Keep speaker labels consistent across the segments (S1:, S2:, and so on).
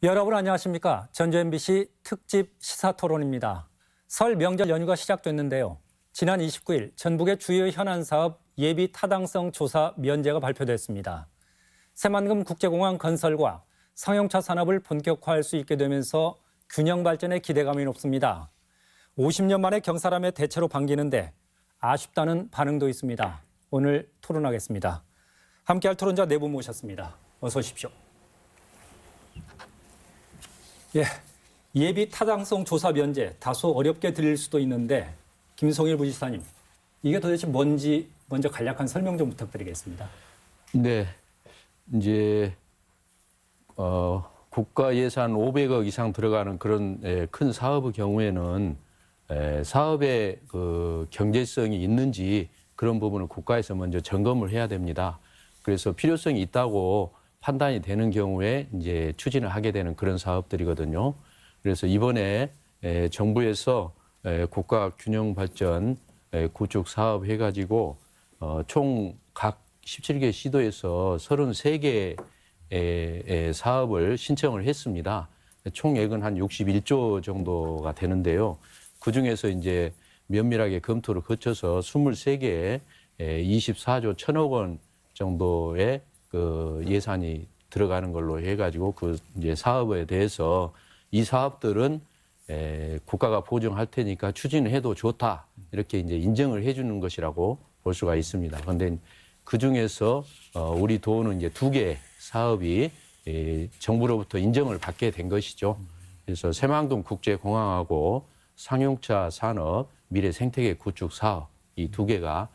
S1: 여러분 안녕하십니까? 전주 MBC 특집 시사토론입니다. 설 명절 연휴가 시작됐는데요. 지난 29일 전북의 주요 현안 사업 예비 타당성 조사 면제가 발표됐습니다. 새만금 국제공항 건설과 상용차 산업을 본격화할 수 있게 되면서 균형 발전에 기대감이 높습니다. 50년 만에 경사람의 대체로 반기는데 아쉽다는 반응도 있습니다. 오늘 토론하겠습니다. 함께할 토론자 네 분 모셨습니다. 어서 오십시오. 예비 타당성 조사 면제 다소 어렵게 들릴 수도 있는데 김성일 부지사님, 이게 도대체 뭔지 먼저 간략한 설명 좀 부탁드리겠습니다.
S2: 네, 이제 국가 예산 500억 이상 들어가는 그런 큰 사업의 경우에는 사업의 그 경제성이 있는지 그런 부분을 국가에서 먼저 점검을 해야 됩니다. 그래서 필요성이 있다고 판단이 되는 경우에 이제 추진을 하게 되는 그런 사업들이거든요. 그래서 이번에 정부에서 국가 균형 발전 구축 사업 해가지고 총 각 17개 시도에서 33개의 사업을 신청을 했습니다. 총액은 한 61조 정도가 되는데요. 그중에서 이제 면밀하게 검토를 거쳐서 23개에 24조 1천억 원 정도의 그 예산이 들어가는 걸로 해가지고 그 이제 사업에 대해서 이 사업들은 국가가 보증할 테니까 추진해도 좋다 이렇게 이제 인정을 해주는 것이라고 볼 수가 있습니다. 그런데 그 중에서 우리 도는 이제 2개 사업이 정부로부터 인정을 받게 된 것이죠. 그래서 새만금 국제공항하고 상용차 산업 미래 생태계 구축 사업 이 2개가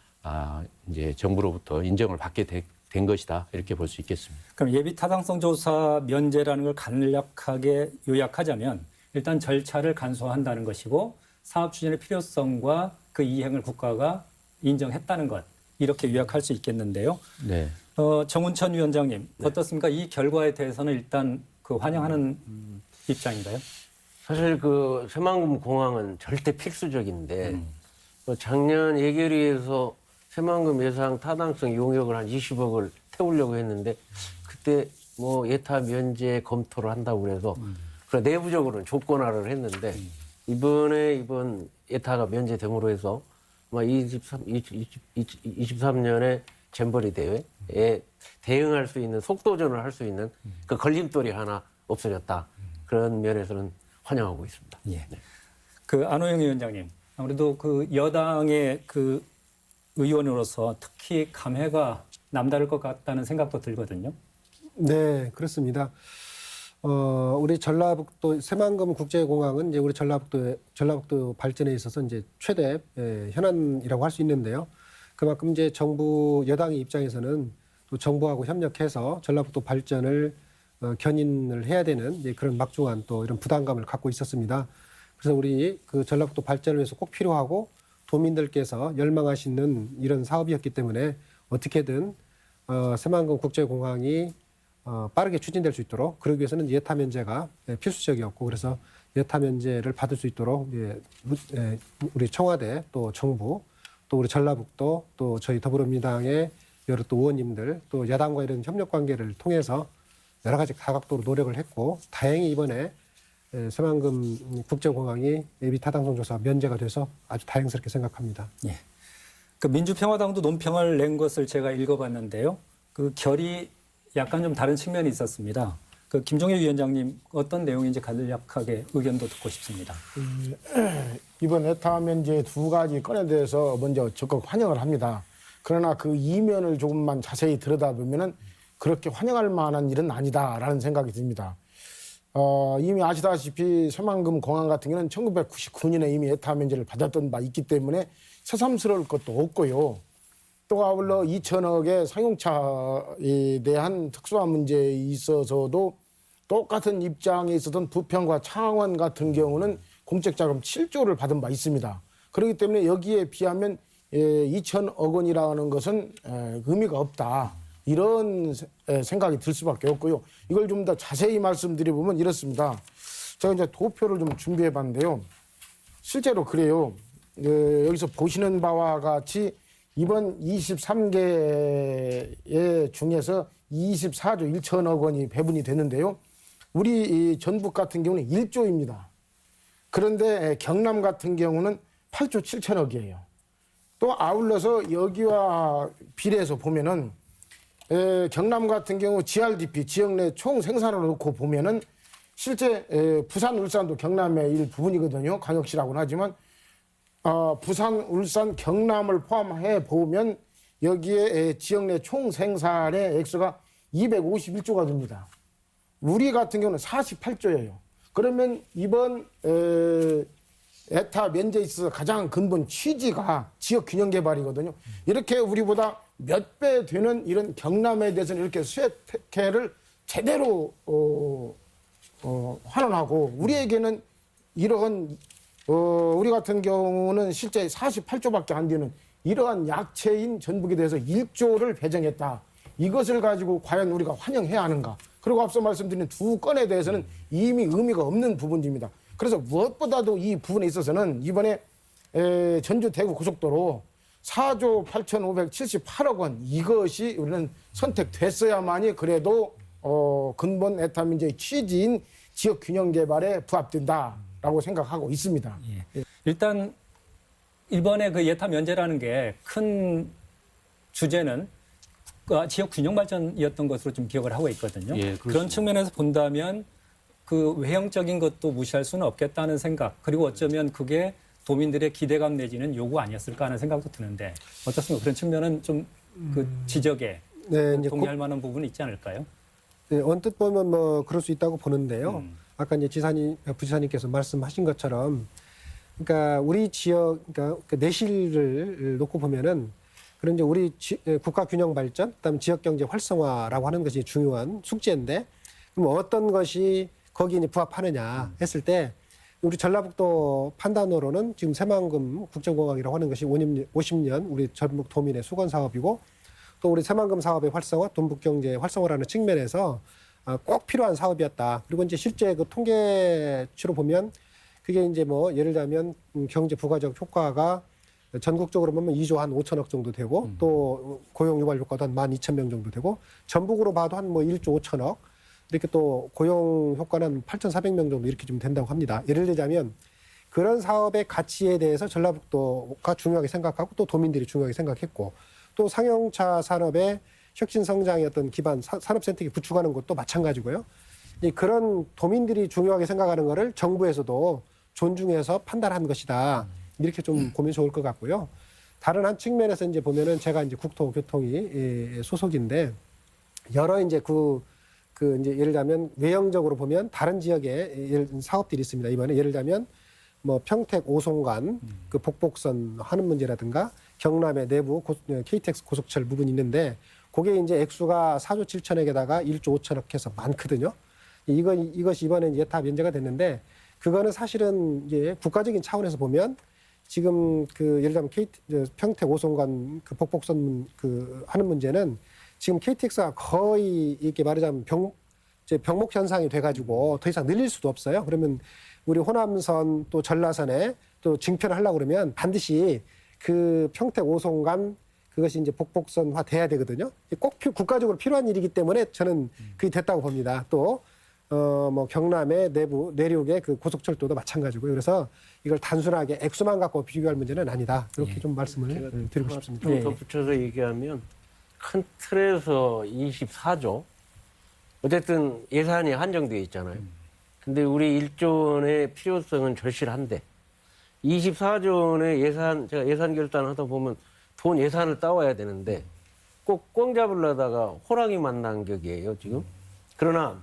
S2: 이제 정부로부터 인정을 받게 된 것이다 이렇게 볼 수 있겠습니다.
S1: 그럼 예비 타당성 조사 면제라는 걸 간략하게 요약하자면 일단 절차를 간소화한다는 것이고 사업 추진의 필요성과 그 이행을 국가가 인정했다는 것 이렇게 요약할 수 있겠는데요.
S2: 네.
S1: 정운천 위원장님 어떻습니까? 이 결과에 대해서는 일단 그 환영하는 입장인가요?
S3: 사실 그 새만금 공항은 절대 필수적인데 작년 예결위에서 새만금 예상 타당성 용역을 한 20억을 태우려고 했는데 그때 뭐 예타 면제 검토를 한다고 그래서 그래 내부적으로는 조건화를 했는데 이번 예타가 면제됨으로 해서 아마 23년에 잼버리 대회에 대응할 수 있는 속도전을 할 수 있는 그 걸림돌이 하나 없어졌다. 그런 면에서는 환영하고 있습니다.
S1: 예. 그 안호영 위원장님 아무래도 그 여당의 그 의원으로서 특히 감회가 남다를 것 같다는 생각도 들거든요.
S4: 네, 그렇습니다. 우리 전라북도 새만금 국제공항은 이제 우리 전라북도 발전에 있어서 이제 최대 현안이라고 할 수 있는데요. 그만큼 이제 정부 여당의 입장에서는 또 정부하고 협력해서 전라북도 발전을 견인을 해야 되는 이제 그런 막중한 또 이런 부담감을 갖고 있었습니다. 그래서 우리 그 전라북도 발전을 위해서 꼭 필요하고 도민들께서 열망하시는 이런 사업이었기 때문에 어떻게든 새만금 국제공항이 빠르게 추진될 수 있도록 그러기 위해서는 예타 면제가 필수적이었고 그래서 예타 면제를 받을 수 있도록 우리 청와대 또 정부 또 우리 전라북도 또 저희 더불어민주당의 여러 또 의원님들 또 야당과 이런 협력 관계를 통해서 여러 가지 다각도로 노력을 했고 다행히 이번에 새만금 국제공항이 예비 타당성 조사 면제가 돼서 아주 다행스럽게 생각합니다.
S1: 예. 그 민주평화당도 논평을 낸 것을 제가 읽어봤는데요. 그 결이 약간 좀 다른 측면이 있었습니다. 그 김종혜 위원장님 어떤 내용인지 간략하게 의견도 듣고 싶습니다.
S5: 이번 예타 면제 2가지 건에 대해서 먼저 적극 환영을 합니다. 그러나 그 이면을 조금만 자세히 들여다보면은 그렇게 환영할 만한 일은 아니다라는 생각이 듭니다. 이미 아시다시피 새만금 공항 같은 경우는 1999년에 이미 예타 면제를 받았던 바 있기 때문에 새삼스러울 것도 없고요. 또 아울러 2천억의 상용차에 대한 특수한 문제에 있어서도 똑같은 입장에 있었던 부평과 창원 같은 경우는 공적자금 7조를 받은 바 있습니다. 그렇기 때문에 여기에 비하면 2천억 원이라는 것은 의미가 없다. 이런 생각이 들 수밖에 없고요. 이걸 좀 더 자세히 말씀드려보면 이렇습니다. 제가 이제 도표를 좀 준비해 봤는데요. 실제로 그래요. 여기서 보시는 바와 같이 이번 23개 중에서 24조 1천억 원이 배분이 되는데요. 우리 이 전북 같은 경우는 1조입니다. 그런데 경남 같은 경우는 8조 7천억이에요. 또 아울러서 여기와 비례해서 보면은 경남 같은 경우 GRDP 지역 내 총 생산을 놓고 보면은 실제 부산, 울산도 경남의 일부분이거든요. 광역시라고는 하지만 부산, 울산, 경남을 포함해 보면 여기에 지역 내 총 생산의 액수가 251조가 됩니다. 우리 같은 경우는 48조예요. 그러면 이번 에타 면제에 있어서 가장 근본 취지가 지역 균형 개발이거든요. 이렇게 우리보다 몇 배 되는 이런 경남에 대해서는 이렇게 수혜를 제대로 환원하고 우리에게는 이러한 우리 같은 경우는 실제 48조밖에 안 되는 이러한 약체인 전북에 대해서 1조를 배정했다. 이것을 가지고 과연 우리가 환영해야 하는가. 그리고 앞서 말씀드린 두 건에 대해서는 이미 의미가 없는 부분입니다. 그래서 무엇보다도 이 부분에 있어서는 이번에 전주 대구 고속도로 4조 8,578억 원 이것이 우리는 선택됐어야만이 그래도 근본 에타 민제의 취지인 지역 균형 개발에 부합된다라고 생각하고 있습니다.
S1: 예. 일단 이번에 그 예타 면제라는 게 큰 주제는 지역 균형 발전이었던 것으로 좀 기억을 하고 있거든요.
S2: 예,
S1: 그런 측면에서 본다면 그 외형적인 것도 무시할 수는 없겠다는 생각, 그리고 어쩌면 그게 도민들의 기대감 내지는 요구 아니었을까 하는 생각도 드는데 어떻습니까? 그런 측면은 좀 그 지적에
S4: 네, 이제
S1: 동의할 만한 부분이 있지 않을까요?
S4: 네, 언뜻 보면 뭐 그럴 수 있다고 보는데요. 아까 이제 부지사님께서 말씀하신 것처럼, 그러니까 우리 지역, 그러니까 내실을 놓고 보면은 그런 이제 우리 국가 균형 발전, 그다음 지역 경제 활성화라고 하는 것이 중요한 숙제인데, 그럼 어떤 것이 거기에 이제 부합하느냐 했을 때, 우리 전라북도 판단으로는 지금 새만금 국제공항이라고 하는 것이 50년 우리 전북 도민의 수건 사업이고, 또 우리 새만금 사업의 활성화, 동북 경제 활성화라는 측면에서 꼭 필요한 사업이었다. 그리고 이제 실제 그 통계치로 보면 그게 이제 뭐 예를 들면 경제 부가적 효과가 전국적으로 보면 2조 한 5천억 정도 되고, 또 고용 유발 효과도 한 12,000명 정도 되고, 전북으로 봐도 한 뭐 1조 5천억, 이렇게 또 고용 효과는 8,400명 정도 이렇게 좀 된다고 합니다. 예를 들자면 그런 사업의 가치에 대해서 전라북도가 중요하게 생각하고 또 도민들이 중요하게 생각했고, 또 상용차 산업의 혁신 성장의 어떤 기반 산업 생태계 구축하는 것도 마찬가지고요. 그런 도민들이 중요하게 생각하는 거를 정부에서도 존중해서 판단한 것이다. 이렇게 좀 보면 좋을 것 같고요. 다른 한 측면에서 이제 보면은 제가 이제 국토교통위 소속인데, 여러 이제 이제 예를 들면 외형적으로 보면 다른 지역에 사업들이 있습니다. 이번에 예를 들면 뭐 평택 오송간 그 복복선 하는 문제라든가 경남의 내부 KTX 고속철 부분이 있는데, 그게 이제 액수가 4조 7천억에다가 1조 5천억 해서 많거든요. 이것이 이번에 예타 면제가 됐는데, 그거는 사실은 이제 국가적인 차원에서 보면 지금 그 예를 들면 평택 오송간 그 복복선 그 하는 문제는 지금 KTX가 거의 이렇게 말하자면 병목 현상이 돼가지고 더 이상 늘릴 수도 없어요. 그러면 우리 호남선 또 전라선에 또 증편을 하려고 그러면 반드시 그 평택 오송간 그것이 이제 복복선화 돼야 되거든요. 꼭 국가적으로 필요한 일이기 때문에 저는 그게 됐다고 봅니다. 또 뭐 경남의 내륙의 그 고속철도도 마찬가지고요. 그래서 이걸 단순하게 액수만 갖고 비교할 문제는 아니다. 이렇게 좀 말씀을 드리고 싶습니다.
S3: 좀 덧붙여서 얘기하면 큰 틀에서 24조, 어쨌든 예산이 한정되어 있잖아요. 근데 우리 1조의 필요성은 절실한데 24조의 예산, 제가 예산 결단하다 보면 돈 예산을 따와야 되는데 꼭 꽝 잡으려다가 호랑이 만난 격이에요, 지금. 그러나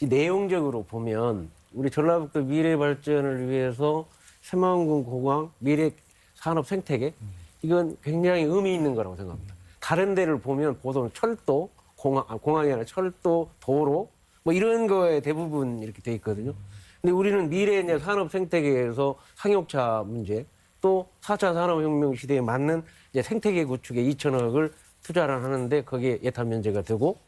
S3: 이 내용적으로 보면 우리 전라북도 미래 발전을 위해서 새만금 공항 미래 산업 생태계, 이건 굉장히 의미 있는 거라고 생각합니다. 다른 데를 보면 보통 철도, 공항이 아니라 철도, 도로 뭐 이런 거에 대부분 이렇게 돼 있거든요. 근데 우리는 미래 이제 산업 생태계에서 상용차 문제, 또 4차 산업혁명 시대에 맞는 이제 생태계 구축에 2천억을 투자를 하는데 거기에 예타 면제가 되고,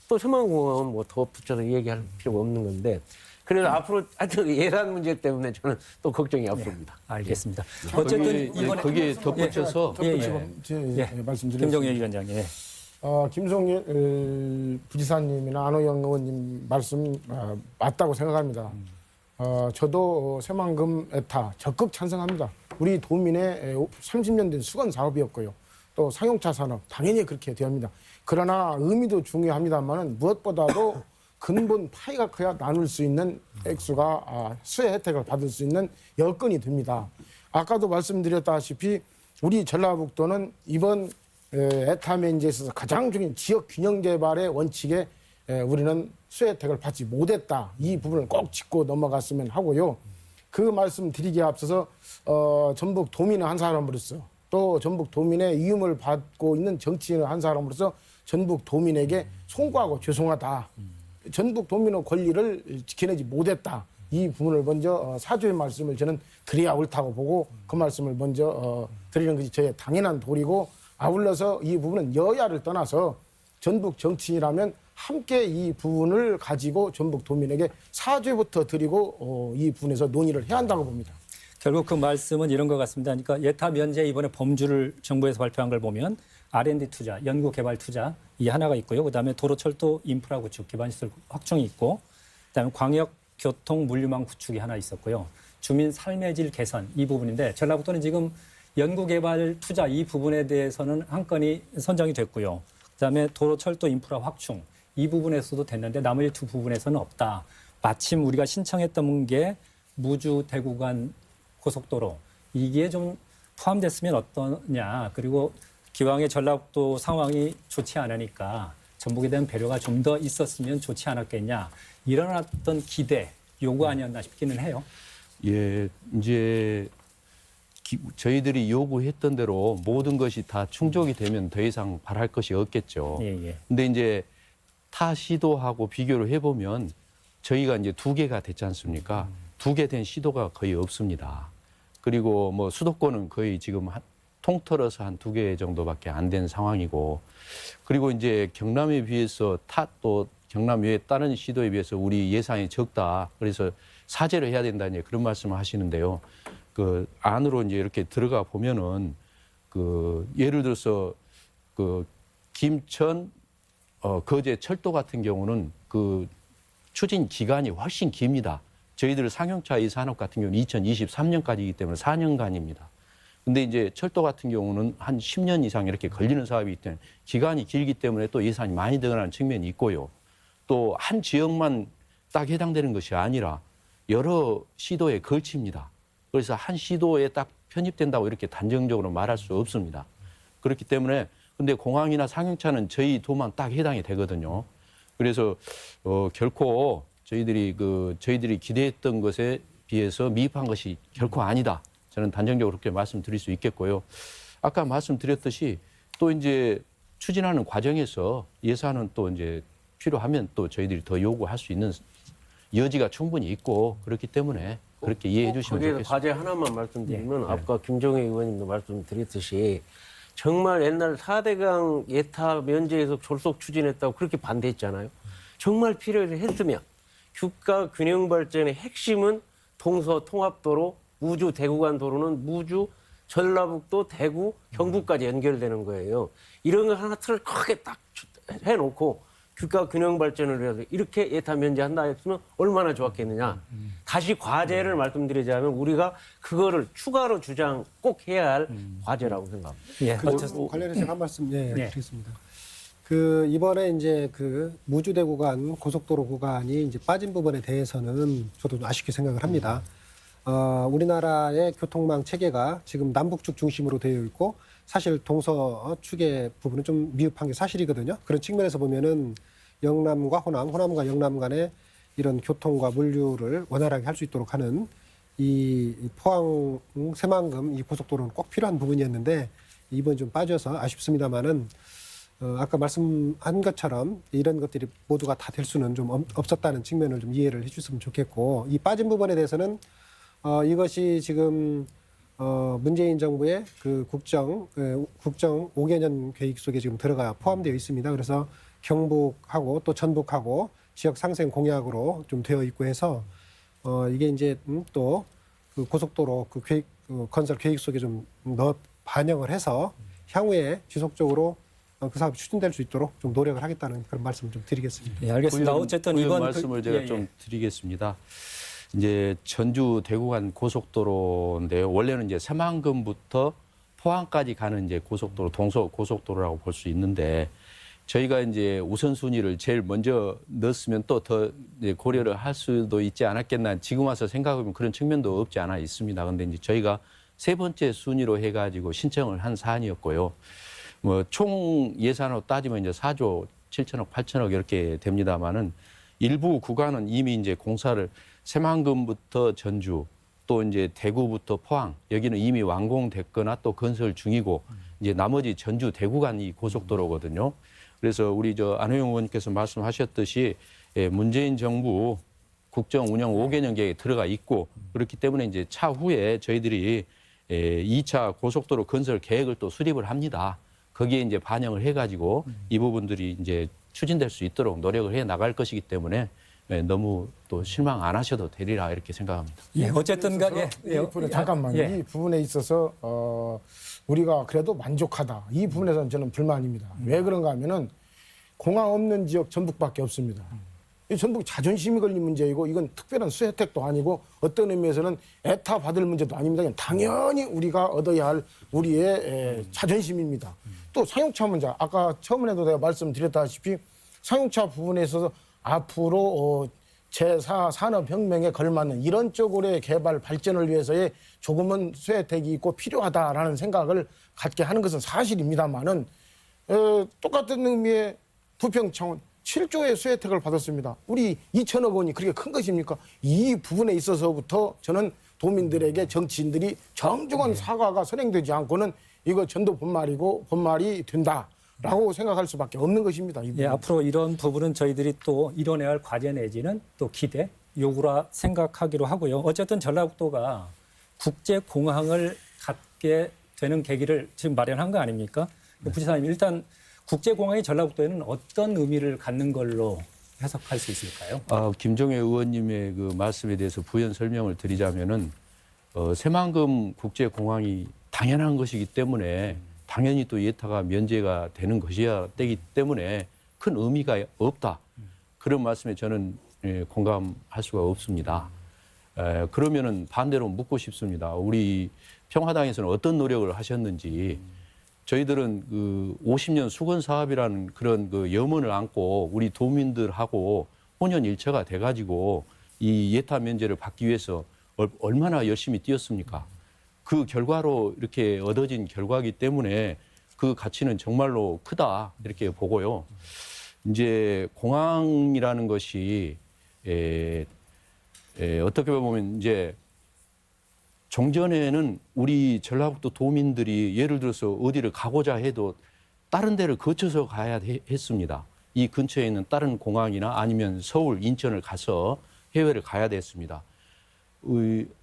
S3: 또 새만금공항은 뭐 더 붙여서 얘기할 필요가 없는 건데, 그래서 앞으로 하여튼 예산 문제 때문에 저는 또 걱정이 앞섭니다.
S1: 알겠습니다. 어쨌든 이번에
S2: 거기에 덧붙여서
S5: 말씀드리겠습니다.
S1: 김종현 위원장.
S5: 김성일 부지사님이나 안호영 의원님 말씀 맞다고 생각합니다. 저도 새만금 에타 적극 찬성합니다. 우리 도민의 30년 된 수건 사업이었고요. 또 상용차 산업 당연히 그렇게 되어야 합니다. 그러나 의미도 중요합니다만 무엇보다도 근본 파이가 커야 나눌 수 있는 액수가 수혜 혜택을 받을 수 있는 여건이 됩니다. 아까도 말씀드렸다시피 우리 전라북도는 이번 에타 면제에 있어서 가장 중요한 지역 균형 개발의 원칙에 우리는 수혜 혜택을 받지 못했다. 이 부분을 꼭 짚고 넘어갔으면 하고요. 그 말씀 드리기에 앞서서 전북 도민의 한 사람으로서 또 전북 도민의 위임을 받고 있는 정치인의 한 사람으로서 전북 도민에게 송구하고 죄송하다. 전북 도민의 권리를 지켜내지 못했다. 이 부분을 먼저 사죄의 말씀을 저는 드려야 옳다고 보고 그 말씀을 먼저 드리는 것이 저의 당연한 도리고 아울러서 이 부분은 여야를 떠나서 전북 정치인이라면 함께 이 부분을 가지고 전북 도민에게 사죄부터 드리고 이 부분에서 논의를 해야 한다고 봅니다.
S1: 결국 그 말씀은 이런 것 같습니다. 그러니까 예타 면제 이번에 범주를 정부에서 발표한 걸 보면 R&D 투자, 연구개발 투자 이 하나가 있고요. 그다음에 도로철도 인프라 구축, 기반시설 확충이 있고 그다음에 광역 교통 물류망 구축이 하나 있었고요. 주민 삶의 질 개선 이 부분인데 전라북도는 지금 연구개발 투자 이 부분에 대해서는 한 건이 선정이 됐고요. 그다음에 도로철도 인프라 확충 이 부분에서도 됐는데 나머지 두 부분에서는 없다. 마침 우리가 신청했던 게 무주 대구 간 고속도로 이게 좀 포함됐으면 어떠냐. 그리고 기왕의 전라북도 상황이 좋지 않으니까 전북에 대한 배려가 좀 더 있었으면 좋지 않았겠냐. 이런 어떤 기대, 요구 아니었나 싶기는 해요.
S2: 예, 이제 저희들이 요구했던 대로 모든 것이 다 충족이 되면 더 이상 바랄 것이 없겠죠.
S1: 예.
S2: 근데 이제 타 시도하고 비교를 해보면 저희가 이제 2개가 됐지 않습니까? 2개 된 시도가 거의 없습니다. 그리고 뭐 수도권은 거의 지금 통틀어서 한 2개 정도밖에 안 된 상황이고, 그리고 이제 경남에 비해서 또 경남 외에 다른 시도에 비해서 우리 예산이 적다. 그래서 사죄를 해야 된다는 그런 말씀을 하시는데요. 그 안으로 이제 이렇게 들어가 보면은 그 예를 들어서 그 김천 거제 철도 같은 경우는 그 추진 기간이 훨씬 깁니다. 저희들 상용차 이 산업 같은 경우는 2023년까지이기 때문에 4년간입니다. 근데 이제 철도 같은 경우는 한 10년 이상 이렇게 걸리는 사업이기 때문에 기간이 길기 때문에 또 예산이 많이 들어가는 측면이 있고요. 또 한 지역만 딱 해당되는 것이 아니라 여러 시도에 걸칩니다. 그래서 한 시도에 딱 편입된다고 이렇게 단정적으로 말할 수 없습니다. 그렇기 때문에 근데 공항이나 상용차는 저희 도만 딱 해당이 되거든요. 그래서 결코 저희들이 기대했던 것에 비해서 미흡한 것이 결코 아니다. 저는 단정적으로 그렇게 말씀드릴 수 있겠고요. 아까 말씀드렸듯이 또 이제 추진하는 과정에서 예산은 또 이제 필요하면 또 저희들이 더 요구할 수 있는 여지가 충분히 있고 그렇기 때문에 그렇게 이해해 주시면
S3: 거기에서
S2: 좋겠습니다.
S3: 과제 하나만 말씀드리면 아까 김종혜 의원님도 말씀드렸듯이 정말 옛날 4대강 예타 면제에서 졸속 추진했다고 그렇게 반대했잖아요. 정말 필요했으면 국가 균형 발전의 핵심은 동서통합도로 무주 대구 간 도로는 무주 전라북도 대구 경북까지 연결되는 거예요. 이런 거 하나 틀을 크게 딱 해놓고 국가 균형 발전을 위해서 이렇게 예타 면제한다 했으면 얼마나 좋았겠느냐. 다시 과제를 말씀드리자면 우리가 그거를 추가로 주장 꼭 해야 할 과제라고 생각합니다.
S1: 예.
S4: 관련해서 한 말씀 드리겠습니다. 그 이번에 이제 그 무주대 구간 고속도로 구간이 이제 빠진 부분에 대해서는 저도 좀 아쉽게 생각을 합니다. 우리나라의 교통망 체계가 지금 남북축 중심으로 되어 있고 사실 동서축의 부분은 좀 미흡한 게 사실이거든요. 그런 측면에서 보면은 영남과 호남과 영남 간의 이런 교통과 물류를 원활하게 할 수 있도록 하는 이 포항 새만금 이 고속도로는 꼭 필요한 부분이었는데 이번 좀 빠져서 아쉽습니다만은 아까 말씀한 것처럼 이런 것들이 모두가 다 될 수는 좀 없었다는 측면을 좀 이해를 해주셨으면 좋겠고 이 빠진 부분에 대해서는 이것이 지금 문재인 정부의 그 국정 5개년 계획 속에 지금 들어가 포함되어 있습니다. 그래서 경북하고 또 전북하고 지역 상생 공약으로 좀 되어 있고 해서 이게 이제 또 그 고속도로 그 계획 건설 계획 속에 좀 반영을 해서 향후에 지속적으로 그 사업이 추진될 수 있도록 좀 노력을 하겠다는 그런 말씀을 좀 드리겠습니다.
S1: 예, 알겠습니다.
S2: 부연-
S1: 어쨌든
S2: 부연
S1: 이번
S2: 말씀을 제가
S1: 예,
S2: 좀
S1: 예.
S2: 드리겠습니다. 이제 전주 대구 간 고속도로인데요. 원래는 이제 새만금부터 포항까지 가는 이제 고속도로 동서 고속도로라고 볼 수 있는데 저희가 이제 우선순위를 제일 먼저 넣었으면 또 더 고려를 할 수도 있지 않았겠나 지금 와서 생각해보면 그런 측면도 없지 않아 있습니다. 그런데 이제 저희가 세 번째 순위로 해가지고 신청을 한 사안이었고요. 뭐 총 예산으로 따지면 이제 4조 7천억, 8천억 이렇게 됩니다만은 일부 구간은 이미 이제 공사를 새만금부터 전주 또 이제 대구부터 포항 여기는 이미 완공됐거나 또 건설 중이고 이제 나머지 전주 대구 간 이 고속도로거든요. 그래서 우리 안호영 의원님께서 말씀하셨듯이 문재인 정부 국정 운영 5개년 계획에 들어가 있고 그렇기 때문에 이제 차후에 저희들이 2차 고속도로 건설 계획을 또 수립을 합니다. 거기에 이제 반영을 해가지고 이 부분들이 이제 추진될 수 있도록 노력을 해 나갈 것이기 때문에 너무 또 실망 안 하셔도 되리라 이렇게 생각합니다.
S1: 예, 어쨌든 간에
S5: 이 부분에 잠깐만요.
S1: 예.
S5: 이 부분에 있어서 우리가 그래도 만족하다. 이 부분에서는 저는 불만입니다. 왜 그런가 하면은 공항 없는 지역 전북밖에 없습니다. 이 전북 자존심이 걸린 문제이고 이건 특별한 수혜택도 아니고 어떤 의미에서는 애타 받을 문제도 아닙니다. 그냥 당연히 우리가 얻어야 할 우리의 자존심입니다. 또 상용차 문제. 아까 처음에도 내가 말씀드렸다시피 상용차 부분에 있어서 앞으로 제4 산업혁명에 걸맞는 이런 쪽으로의 개발 발전을 위해서의 조금은 수혜택이 있고 필요하다라는 생각을 갖게 하는 것은 사실입니다만은 똑같은 의미의 부평창원 7조의 수혜택을 받았습니다. 우리 2천억 원이 그렇게 큰 것입니까? 이 부분에 있어서부터 저는 도민들에게 정치인들이 정중한 사과가 선행되지 않고는 이거 전도 본말이 된다라고 생각할 수밖에 없는 것입니다. 이
S1: 예,
S5: 부분.
S1: 앞으로 이런 부분은 저희들이 또 이뤄내야 할 과제 내지는 또 기대, 요구라 생각하기로 하고요. 어쨌든 전라북도가 국제공항을 갖게 되는 계기를 지금 마련한 거 아닙니까? 부지사님, 일단 국제공항이 전라북도에는 어떤 의미를 갖는 걸로 해석할 수 있을까요?
S2: 김종회 의원님의 그 말씀에 대해서 부연 설명을 드리자면은 새만금 국제공항이 당연한 것이기 때문에 당연히 또 예타가 면제가 되는 것이어야 되기 때문에 큰 의미가 없다. 그런 말씀에 저는 공감할 수가 없습니다. 그러면은 반대로 묻고 싶습니다. 우리 평화당에서는 어떤 노력을 하셨는지 저희들은 그 50년 수건 사업이라는 그런 그 염원을 안고 우리 도민들하고 혼연일체가 돼가지고 이 예타 면제를 받기 위해서 얼마나 열심히 뛰었습니까? 그 결과로 이렇게 얻어진 결과이기 때문에 그 가치는 정말로 크다 이렇게 보고요. 이제 공항이라는 것이 어떻게 보면 이제 종전에는 우리 전라북도 도민들이 예를 들어서 어디를 가고자 해도 다른 데를 거쳐서 가야 했습니다. 이 근처에 있는 다른 공항이나 아니면 서울, 인천을 가서 해외를 가야 됐습니다.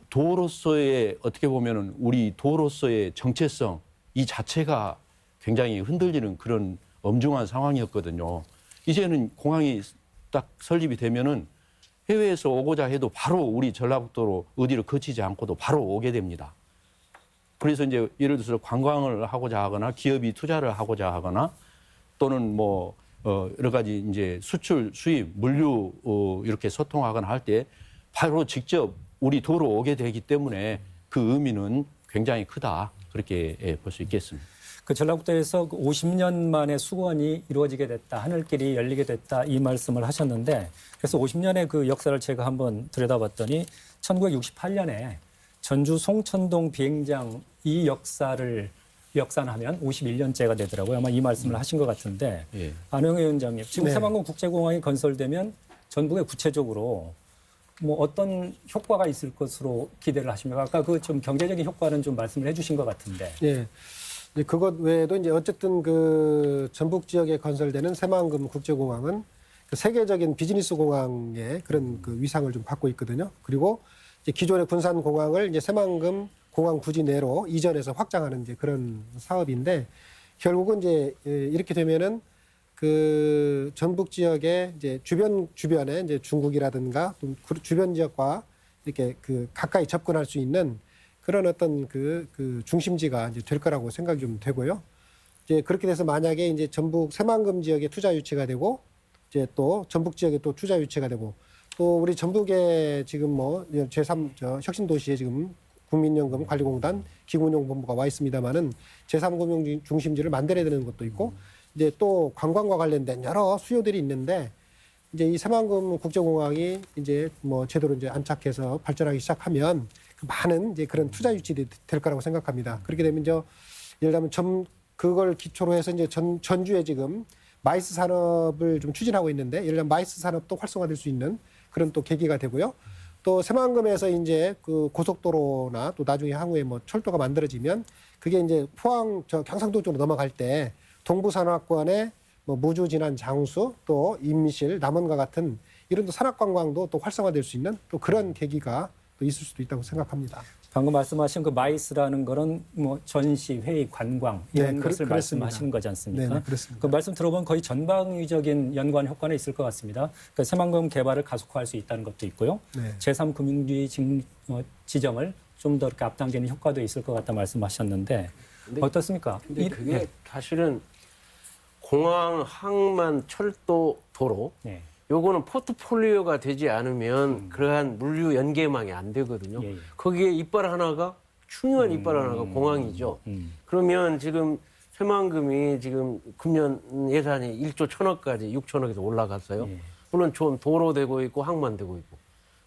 S2: 도로서의 어떻게 보면은 우리 도로서의 정체성 이 자체가 굉장히 흔들리는 그런 엄중한 상황이었거든요. 이제는 공항이 딱 설립이 되면은 해외에서 오고자 해도 바로 우리 전라북도로 어디를 거치지 않고도 바로 오게 됩니다. 그래서 이제 예를 들어서 관광을 하고자 하거나 기업이 투자를 하고자 하거나 또는 뭐 여러 가지 이제 수출, 수입, 물류 이렇게 소통하거나 할 때 바로 직접 우리 도로 오게 되기 때문에 그 의미는 굉장히 크다. 그렇게 볼 수 있겠습니다.
S1: 그 전라북도에서 50년 만에 수건이 이루어지게 됐다, 하늘길이 열리게 됐다 이 말씀을 하셨는데 그래서 50년의 그 역사를 제가 한번 들여다봤더니 1968년에 전주 송천동 비행장 이 역사를 역산하면 51년째가 되더라고요. 아마 이 말씀을 하신 것 같은데
S2: 예.
S1: 안영애 위원장님, 지금
S4: 네.
S1: 새만금 국제공항이 건설되면 전북에 구체적으로 뭐 어떤 효과가 있을 것으로 기대를 하십니까? 아까 그 좀 경제적인 효과는 좀 말씀을 해주신 것 같은데.
S4: 예. 이제 그것 외에도 이제 어쨌든 그 전북 지역에 건설되는 새만금 국제공항은 그 세계적인 비즈니스 공항의 그런 그 위상을 좀 받고 있거든요. 그리고 이제 기존의 군산 공항을 이제 새만금 공항 부지 내로 이전해서 확장하는 이제 그런 사업인데 결국은 이제 이렇게 되면은 그 전북 지역의 이제 주변에 이제 중국이라든가 또 주변 지역과 이렇게 그 가까이 접근할 수 있는 그런 어떤 그 중심지가 이제 될 거라고 생각이 좀 되고요. 이제 그렇게 돼서 만약에 이제 전북 새만금 지역에 투자 유치가 되고 이제 또 전북 지역에 또 투자 유치가 되고 또 우리 전북에 지금 뭐 제3 혁신도시에 지금 국민연금관리공단 기금운용본부가 와 있습니다만은 제3금융 중심지를 만들어야 되는 것도 있고 이제 또 관광과 관련된 여러 수요들이 있는데 이제 이 새만금 국제공항이 이제 뭐 제대로 이제 안착해서 발전하기 시작하면 그 많은 이제 그런 투자 유치들이 될 거라고 생각합니다. 그렇게 되면 예를 들면 그걸 기초로 해서 이제 전주에 지금 마이스 산업을 좀 추진하고 있는데 예를 들면 마이스 산업도 활성화될 수 있는 그런 또 계기가 되고요. 또 새만금에서 이제 그 고속도로나 또 나중에 향후에 뭐 철도가 만들어지면 그게 이제 포항 경상도 쪽으로 넘어갈 때 동부산악권의 뭐 무주 진안 장수 또 임실 남원과 같은 이런 또 산악관광도 또 활성화될 수 있는 또 그런 계기가 또 있을 수도 있다고 생각합니다.
S1: 방금 말씀하신 그 마이스라는 거는 뭐 전시, 회의, 관광 이런
S4: 네,
S1: 것을
S4: 그렇습니다.
S1: 말씀하시는 거지 않습니까?
S4: 네, 그렇습니다.
S1: 그 말씀 들어보면 거의 전방위적인 연관 효과는 있을 것 같습니다. 그러니까 새만금 개발을 가속화할 수 있다는 것도 있고요.
S4: 네.
S1: 제3금융지 지정을 좀 더 이렇게 앞당기는 효과도 있을 것 같다 말씀하셨는데 어떻습니까?
S3: 근데 그게
S1: 네.
S3: 사실은 공항, 항만, 철도, 도로
S1: 네.
S3: 요거는 포트폴리오가 되지 않으면 그러한 물류 연계망이 안 되거든요.
S1: 예, 예.
S3: 거기에 이빨 하나가 중요한 이빨 하나가 공항이죠. 그러면 지금 새만금이 지금 금년 예산이 1조 1,000억까지 6천억에서 올라갔어요.
S1: 예.
S3: 물론 좀 도로 되고 있고 항만 되고 있고.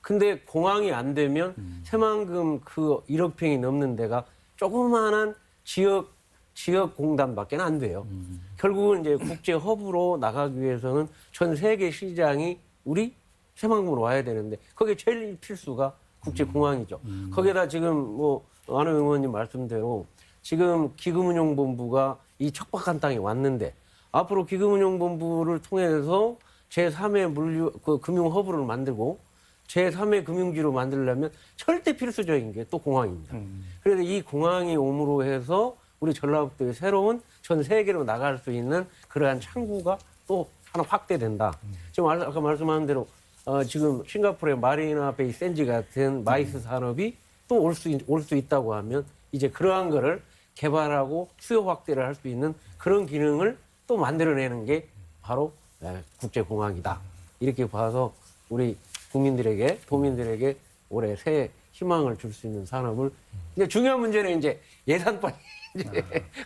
S3: 근데 공항이 안 되면 새만금 그 1억 평이 넘는 데가 조그마한 지역 공단밖에 안 돼요. 결국은 이제 국제 허브로 나가기 위해서는 전 세계 시장이 우리 새만금으로 와야 되는데 거기에 제일 필수가 국제 공항이죠. 거기에다 지금 뭐 안호 의원님 말씀대로 지금 기금운용본부가 이 척박한 땅에 왔는데 앞으로 기금운용본부를 통해서 제3의 물류 그 금융 허브를 만들고 제3의 금융지로 만들려면 절대 필수적인 게 또 공항입니다. 그래서 이 공항이 옴으로 해서 우리 전라북도의 새로운 전 세계로 나갈 수 있는 그러한 창구가 또 하나 확대된다. 지금 아까 말씀한 대로 지금 싱가포르의 마리나 베이 샌지 같은 마이스 산업이 또 올 수 있다고 하면 이제 그러한 거를 개발하고 수요 확대를 할 수 있는 그런 기능을 또 만들어내는 게 바로 국제공항이다. 이렇게 봐서 우리 국민들에게 도민들에게 올해 새 희망을 줄 수 있는 산업을 이제 중요한 문제는 이제 예산빨리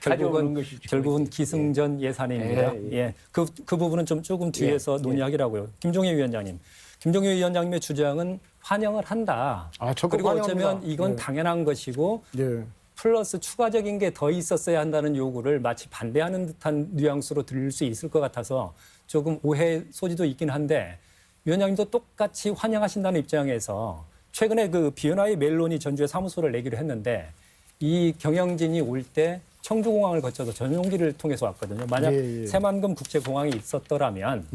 S3: 가져오는 것이죠.
S1: 결국은 기승전 예산입니다. 예. 그 부분은 좀 조금 뒤에서 논의하기라고요. 김종혜 위원장님. 김종혜 위원장님의 주장은 환영을 한다.
S5: 적극
S1: 그리고
S5: 환영합니다.
S1: 어쩌면 이건 당연한 것이고
S5: 예.
S1: 플러스 추가적인 게 더 있었어야 한다는 요구를 마치 반대하는 듯한 뉘앙스로 들릴 수 있을 것 같아서 조금 오해 소지도 있긴 한데 위원장님도 똑같이 환영하신다는 입장에서 최근에 그 비연화의 멜론이 전주에 사무소를 내기로 했는데 이 경영진이 올 때 청주공항을 거쳐서 전용기를 통해서 왔거든요. 만약 새만금 국제공항이 있었더라면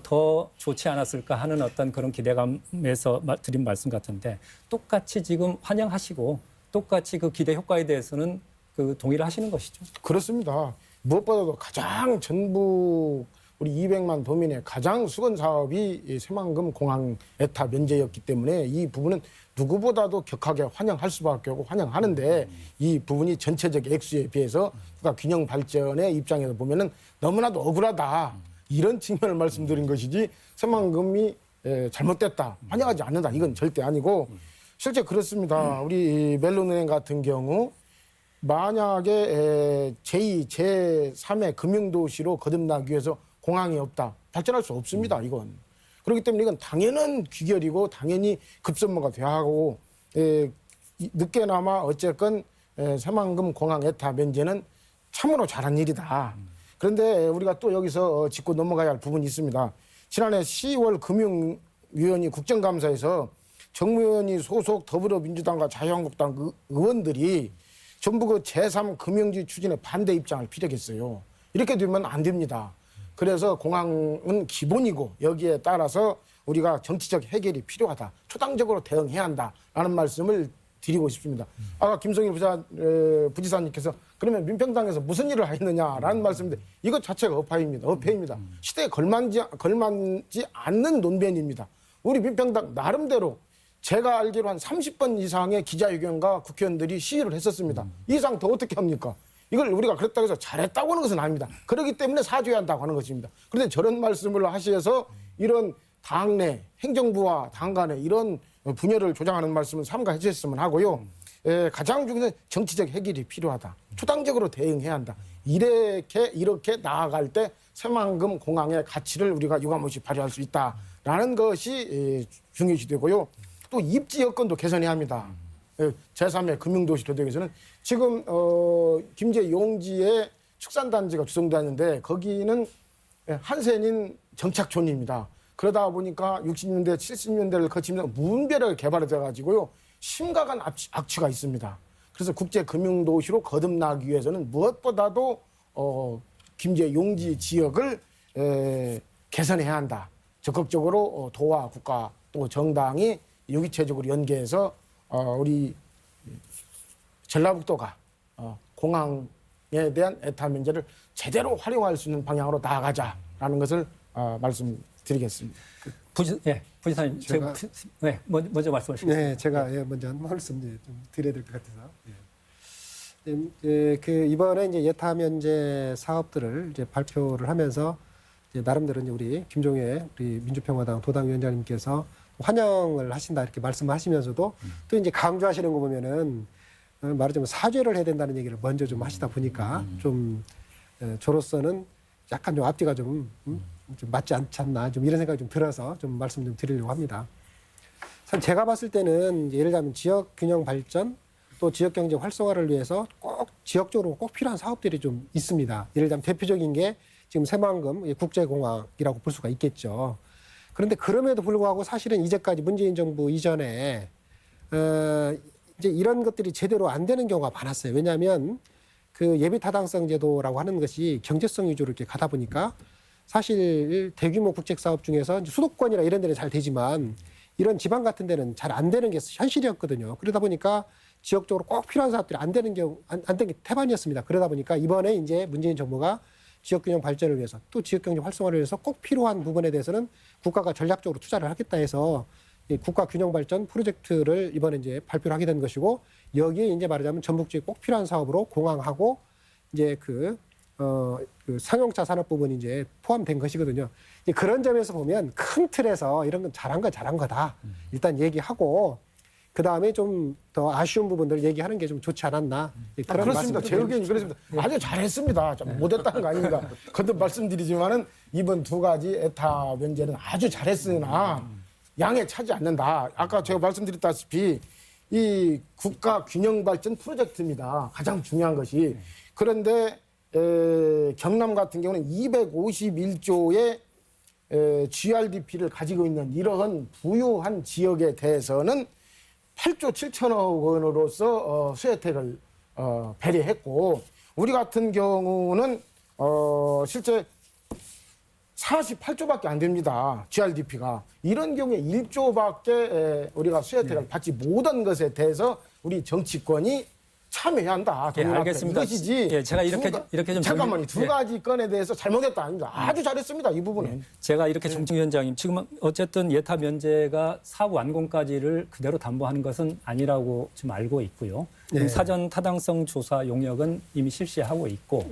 S1: 더 좋지 않았을까 하는 어떤 그런 기대감에서 드린 말씀 같은데 똑같이 지금 환영하시고 똑같이 그 기대 효과에 대해서는 그 동의를 하시는 것이죠.
S5: 그렇습니다. 무엇보다도 가장 전북 우리 200만 도민의 가장 수건 사업이 이 새만금 공항 에타 면제였기 때문에 이 부분은 누구보다도 격하게 환영할 수밖에 없고 환영하는데 이 부분이 전체적 액수에 비해서 국가 균형 발전의 입장에서 보면은 너무나도 억울하다 이런 측면을 말씀드린 것이지 새만금이 잘못됐다 환영하지 않는다 이건 절대 아니고 실제 그렇습니다. 우리 멜론은행 같은 경우 만약에 제2, 제3의 금융도시로 거듭나기 위해서 공항이 없다. 발전할 수 없습니다. 이건. 그렇기 때문에 이건 당연한 귀결이고 당연히 급선무가 돼야 하고 늦게나마 어쨌건 새만금 공항 에타 면제는 참으로 잘한 일이다. 그런데 우리가 또 여기서 짚고 넘어가야 할 부분이 있습니다. 지난해 10월 금융위원회 국정감사에서 정무위원이 소속 더불어민주당과 자유한국당 의원들이 전부 그 제3 금융지 추진에 반대 입장을 피력했어요. 이렇게 되면 안 됩니다. 그래서 공항은 기본이고 여기에 따라서 우리가 정치적 해결이 필요하다. 초당적으로 대응해야 한다라는 말씀을 드리고 싶습니다. 아까 김성일 부지사님께서 그러면 민평당에서 무슨 일을 하였느냐라는 말씀인데 이것 자체가 어폐입니다. 시대에 걸맞지 않는 논변입니다. 우리 민평당 나름대로 제가 알기로 한 30번 이상의 기자회견과 국회의원들이 시위를 했었습니다. 이 이상 더 어떻게 합니까? 이걸 우리가 그랬다고 해서 잘했다고 하는 것은 아닙니다. 그렇기 때문에 사죄해야 한다고 하는 것입니다. 그런데 저런 말씀을 하셔서 이런 당내 행정부와 당 간에 이런 분열을 조장하는 말씀을 삼가해 주셨으면 하고요. 가장 중요한 정치적 해결이 필요하다. 초당적으로 대응해야 한다. 이렇게 나아갈 때 새만금 공항의 가치를 우리가 유감없이 발휘할 수 있다라는 것이 중요시 되고요. 또 입지 여건도 개선해야 합니다. 제3의 금융도시 도덕에서는 지금 김제 용지에 축산단지가 조성되었는데 거기는 한센인 정착촌입니다. 그러다 보니까 60년대, 70년대를 거치면서 무분별하게 개발이 돼가지고요. 심각한 악취가 있습니다. 그래서 국제금융도시로 거듭나기 위해서는 무엇보다도 김제 용지 지역을 개선해야 한다. 적극적으로 도와 국가 또 정당이 유기체적으로 연계해서 우리 전라북도가 공항에 대한 에타 면제를 제대로 활용할 수 있는 방향으로 나아가자라는 것을 말씀드리겠습니다.
S1: 부지사님, 제가 먼저 말씀하시겠습니다.
S4: 네, 제가 먼저 한 말씀 좀 드려야 될 것 같아서. 그 이번에 이제 예타 면제 사업들을 이제 발표를 하면서 이제 나름대로 이제 우리 김종회 우리 민주평화당 도당위원장님께서 환영을 하신다 이렇게 말씀하시면서도 또 이제 강조하시는 거 보면은 말하자면 사죄를 해야 된다는 얘기를 먼저 좀 하시다 보니까 좀 저로서는 약간 좀 앞뒤가 좀 맞지 않지 않나 좀 이런 생각이 좀 들어서 좀 말씀 좀 드리려고 합니다. 참 제가 봤을 때는 예를 들면 지역 균형 발전 또 지역 경제 활성화를 위해서 꼭 지역적으로 꼭 필요한 사업들이 좀 있습니다. 예를 들면 대표적인 게 지금 새만금 국제공항이라고 볼 수가 있겠죠. 그런데 그럼에도 불구하고 사실은 이제까지 문재인 정부 이전에 이제 이런 것들이 제대로 안 되는 경우가 많았어요. 왜냐하면 그 예비 타당성 제도라고 하는 것이 경제성 위주로 이렇게 가다 보니까 사실 대규모 국책 사업 중에서 수도권이나 이런 데는 잘 되지만 이런 지방 같은 데는 잘 안 되는 게 현실이었거든요. 그러다 보니까 지역적으로 꼭 필요한 사업들이 안 되는 경우 안 된 게 태반이었습니다. 그러다 보니까 이번에 이제 문재인 정부가 지역균형 발전을 위해서 또 지역경제 활성화를 위해서 꼭 필요한 부분에 대해서는 국가가 전략적으로 투자를 하겠다 해서 이 국가균형발전 프로젝트를 이번에 이제 발표를 하게 된 것이고 여기에 이제 말하자면 전북지에 꼭 필요한 사업으로 공항하고 이제 그 상용차 산업 부분이 이제 포함된 것이거든요. 이제 그런 점에서 보면 큰 틀에서 이런 건 잘한 거다. 일단 얘기하고 그 다음에 좀 더 아쉬운 부분들 얘기하는 게 좀 좋지 않았나. 그런
S5: 그렇습니다. 제 의견이 그렇습니다. 아주 잘했습니다. 좀 못했다는 거 아닙니다. 거듭 말씀드리지만은 이번 두 가지 에타 면제는 아주 잘했으나 양에 차지 않는다. 아까 제가 말씀드렸다시피 이 국가 균형 발전 프로젝트입니다. 가장 중요한 것이. 그런데 경남 같은 경우는 251조의 GRDP를 가지고 있는 이러한 부유한 지역에 대해서는 8조 7천억 원으로서 수혜택을 배려했고 우리 같은 경우는 실제 48조밖에 안 됩니다. GRDP가. 이런 경우에 1조밖에 우리가 수혜택을 받지 못한 것에 대해서 우리 정치권이 참여해야 한다.
S1: 알겠습니다.
S5: 이것이지.
S1: 제가 이렇게 좀
S5: 잠깐만요. 두 가지 건에 대해서 잘못했다 아닙니다. 아주 잘했습니다. 이 부분은.
S1: 제가 이렇게 정책위원장님 지금 어쨌든 예타 면제가 사후 완공까지를 그대로 담보하는 것은 아니라고 지금 알고 있고요. 사전 타당성 조사 용역은 이미 실시하고 있고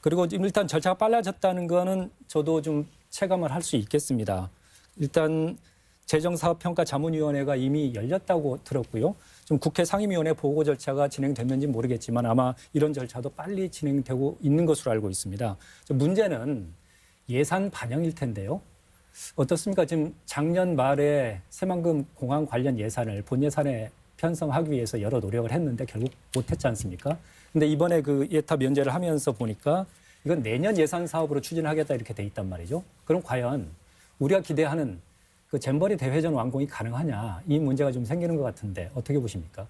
S1: 그리고 지금 일단 절차가 빨라졌다는 거는 저도 좀 체감을 할 수 있겠습니다. 일단 재정사업평가자문위원회가 이미 열렸다고 들었고요. 좀 국회 상임위원회 보고 절차가 진행됐는지 모르겠지만 아마 이런 절차도 빨리 진행되고 있는 것으로 알고 있습니다. 문제는 예산 반영일 텐데요. 어떻습니까? 지금 작년 말에 새만금 공항 관련 예산을 본 예산에 편성하기 위해서 여러 노력을 했는데 결국 못했지 않습니까? 근데 이번에 그 예타 면제를 하면서 보니까 이건 내년 예산 사업으로 추진하겠다 이렇게 돼 있단 말이죠. 그럼 과연 우리가 기대하는 그 잼버리 대회전 완공이 가능하냐 이 문제가 좀 생기는 것 같은데 어떻게 보십니까?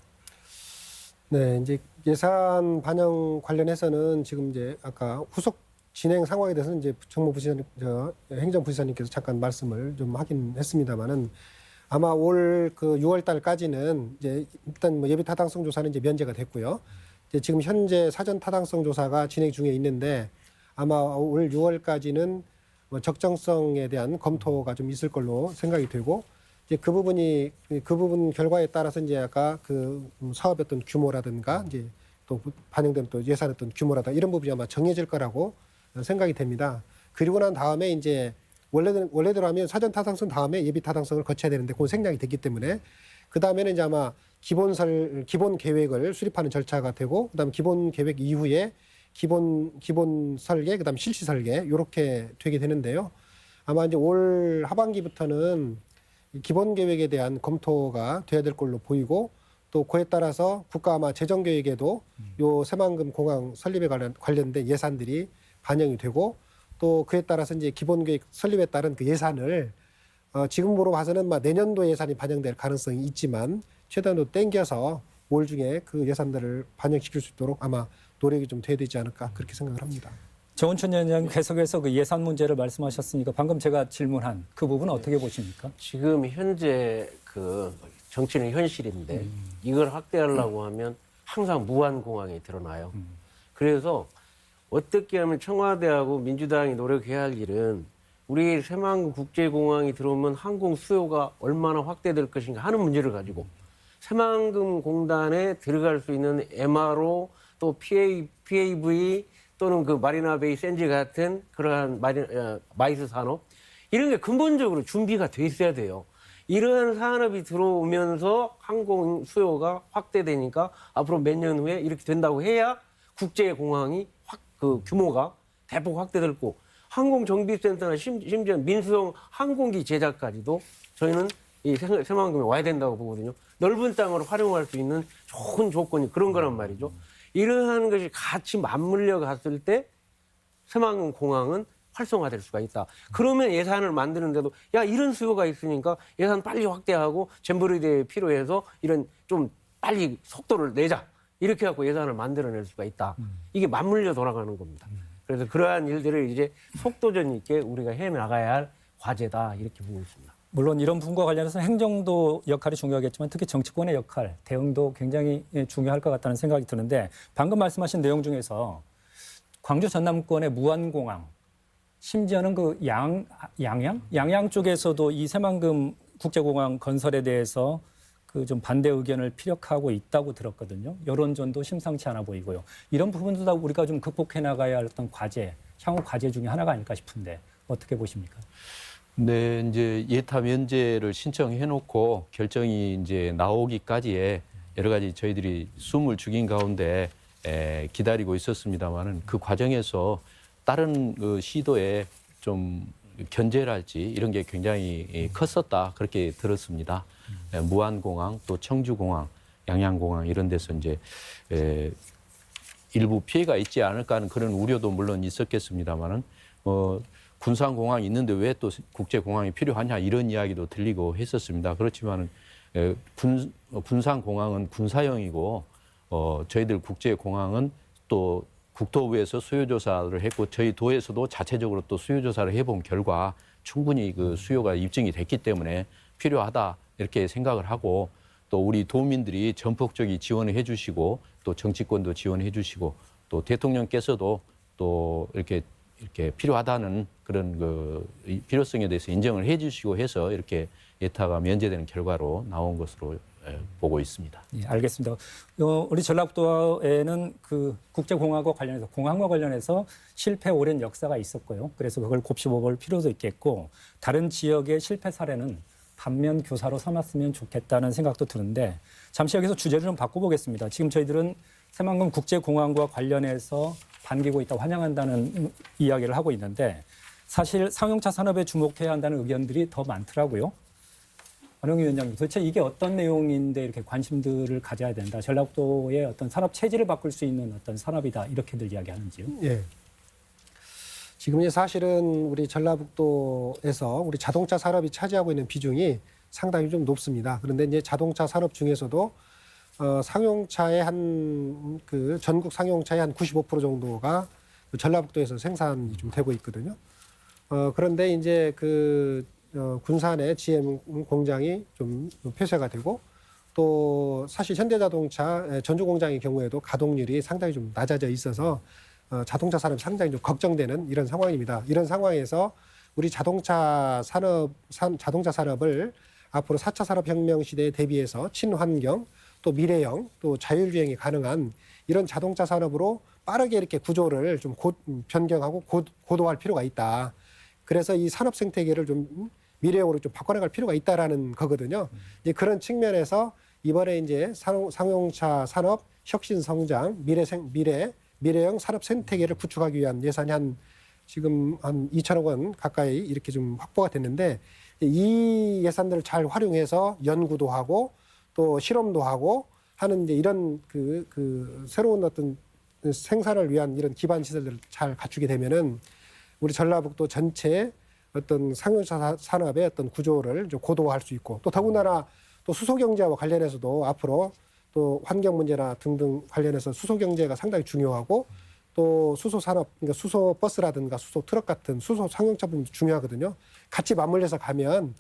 S4: 네, 이제 예산 반영 관련해서는 지금 이제 아까 후속 진행 상황에 대해서는 이제 정무부시장, 행정부시장님께서 잠깐 말씀을 좀 하긴 했습니다만은 아마 올 그 6월 달까지는 이제 일단 뭐 예비 타당성 조사는 이제 면제가 됐고요. 이제 지금 현재 사전 타당성 조사가 진행 중에 있는데 아마 올 6월까지는 뭐 적정성에 대한 검토가 좀 있을 걸로 생각이 되고 이제 그 부분 결과에 따라서 이제 아까 그 사업의 어떤 규모라든가 이제 또 반영된 또 예산의 어떤 규모라다 이런 부분이 아마 정해질 거라고 생각이 됩니다. 그리고 난 다음에 이제 원래대로 하면 사전 타당성 다음에 예비 타당성을 거쳐야 되는데 그건 생략이 됐기 때문에 그 다음에는 이제 아마 기본 계획을 수립하는 절차가 되고 그다음 기본 계획 이후에 기본 설계 그다음 실시 설계 이렇게 되게 되는데요. 아마 이제 올 하반기부터는 기본 계획에 대한 검토가 돼야 될 걸로 보이고 또 그에 따라서 국가 아마 재정 계획에도 요 새만금 공항 설립에 관련된 예산들이 반영이 되고 또 그에 따라서 이제 기본 계획 설립에 따른 그 예산을 지금으로 봐서는 내년도 예산이 반영될 가능성이 있지만 최대한도 땡겨서 올 중에 그 예산들을 반영시킬 수 있도록 아마 노력이 좀 돼야 되지 않을까 그렇게 생각을 합니다.
S1: 정원춘 위원장님 계속해서 그 예산 문제를 말씀하셨으니까 방금 제가 질문한 그 부분은 어떻게 보십니까?
S3: 지금 현재 그 정치는 현실인데 이걸 확대하려고 하면 항상 무한공항이 드러나요. 그래서 어떻게 하면 청와대하고 민주당이 노력해야 할 일은 우리 새만금 국제공항이 들어오면 항공 수요가 얼마나 확대될 것인가 하는 문제를 가지고 새만금 공단에 들어갈 수 있는 MRO 또 PAV 또는 그 마리나베이 샌즈 같은 그러한 마이스 산업 이런 게 근본적으로 준비가 돼 있어야 돼요. 이런 산업이 들어오면서 항공 수요가 확대되니까 앞으로 몇 년 후에 이렇게 된다고 해야 국제공항이 그 규모가 대폭 확대될 거. 항공정비센터나 심지어 민수용 항공기 제작까지도 저희는 이 새만금에 와야 된다고 보거든요. 넓은 땅을 활용할 수 있는 좋은 조건이 그런 거란 말이죠. 이러한 것이 같이 맞물려 갔을 때 새만금 공항은 활성화될 수가 있다. 그러면 예산을 만드는데도 야 이런 수요가 있으니까 예산 빨리 확대하고 잼버리대에 필요해서 이런 좀 빨리 속도를 내자. 이렇게 갖고 예산을 만들어낼 수가 있다. 이게 맞물려 돌아가는 겁니다. 그래서 그러한 일들을 이제 속도전 있게 우리가 해나가야 할 과제다. 이렇게 보고 있습니다.
S1: 물론 이런 부분과 관련해서 행정도 역할이 중요하겠지만 특히 정치권의 역할, 대응도 굉장히 중요할 것 같다는 생각이 드는데 방금 말씀하신 내용 중에서 광주 전남권의 무안공항, 심지어는 그 양양 쪽에서도 이 새만금 국제공항 건설에 대해서 그 좀 반대 의견을 피력하고 있다고 들었거든요. 여론전도 심상치 않아 보이고요. 이런 부분도 다 우리가 좀 극복해 나가야 할 어떤 과제, 향후 과제 중에 하나가 아닐까 싶은데 어떻게 보십니까?
S2: 네, 이제 예타 면제를 신청해 놓고 결정이 이제 나오기까지의 여러 가지 저희들이 숨을 죽인 가운데 기다리고 있었습니다만은 그 과정에서 다른 그 시도에 좀 견제랄지 이런 게 굉장히 컸었다 그렇게 들었습니다. 무안공항 또 청주공항, 양양공항 이런 데서 이제 일부 피해가 있지 않을까 하는 그런 우려도 물론 있었겠습니다만은 군산공항이 있는데 왜 또 국제공항이 필요하냐 이런 이야기도 들리고 했었습니다. 그렇지만은 군산공항은 군사형이고 저희들 국제공항은 또 국토부에서 수요조사를 했고 저희 도에서도 자체적으로 또 수요조사를 해본 결과 충분히 그 수요가 입증이 됐기 때문에 필요하다 이렇게 생각을 하고 또 우리 도민들이 전폭적인 지원을 해주시고 또 정치권도 지원해 주시고 또 대통령께서도 또 이렇게 필요하다는 그런 그 필요성에 대해서 인정을 해 주시고 해서 이렇게 예타가 면제되는 결과로 나온 것으로 보고 있습니다.
S1: 예, 알겠습니다. 우리 전라북도에는 그 국제공항과 관련해서 공항과 관련해서 실패 오랜 역사가 있었고요. 그래서 그걸 곱씹어볼 필요도 있겠고 다른 지역의 실패 사례는 반면 교사로 삼았으면 좋겠다는 생각도 드는데 잠시 여기서 주제를 좀 바꿔보겠습니다. 지금 저희들은 새만금 국제공항과 관련해서 반기고 있다, 환영한다는 이야기를 하고 있는데 사실 상용차 산업에 주목해야 한다는 의견들이 더 많더라고요. 원영희 위원장님, 도대체 이게 어떤 내용인데 이렇게 관심들을 가져야 된다. 전라북도의 어떤 산업 체질을 바꿀 수 있는 어떤 산업이다. 이렇게들 이야기하는지요?
S4: 예. 지금 이제 사실은 우리 전라북도에서 우리 자동차 산업이 차지하고 있는 비중이 상당히 좀 높습니다. 그런데 이제 자동차 산업 중에서도 상용차의 그 전국 상용차의 한 95% 정도가 전라북도에서 생산이 좀 되고 있거든요. 그런데 이제 군산의 GM 공장이 좀 폐쇄가 되고 또 사실 현대자동차 전주 공장의 경우에도 가동률이 상당히 좀 낮아져 있어서 자동차 산업이 상당히 좀 걱정되는 이런 상황입니다. 이런 상황에서 우리 자동차 산업을 앞으로 4차 산업혁명 시대에 대비해서 친환경 또 미래형 또 자율주행이 가능한 이런 자동차 산업으로 빠르게 이렇게 구조를 좀 변경하고 고도화할 필요가 있다. 그래서 이 산업 생태계를 좀 미래형으로 좀 바꿔나갈 필요가 있다라는 거거든요. 이제 그런 측면에서 이번에 이제 상용차 산업 혁신 성장 미래형 산업 생태계를 구축하기 위한 예산이 지금 한 2천억 원 가까이 이렇게 좀 확보가 됐는데 이 예산들을 잘 활용해서 연구도 하고 또 실험도 하고 하는 이제 이런 그 새로운 어떤 생산을 위한 이런 기반 시설들을 잘 갖추게 되면은 우리 전라북도 전체 어떤 상용차 산업의 어떤 구조를 좀 고도화할 수 있고 또 더군다나 또 수소 경제와 관련해서도 앞으로 또 환경 문제나 등등 관련해서 수소 경제가 상당히 중요하고 또 수소 산업, 그러니까 수소 버스라든가 수소 트럭 같은 수소 상용차 부분도 중요하거든요. 같이 맞물려서 가면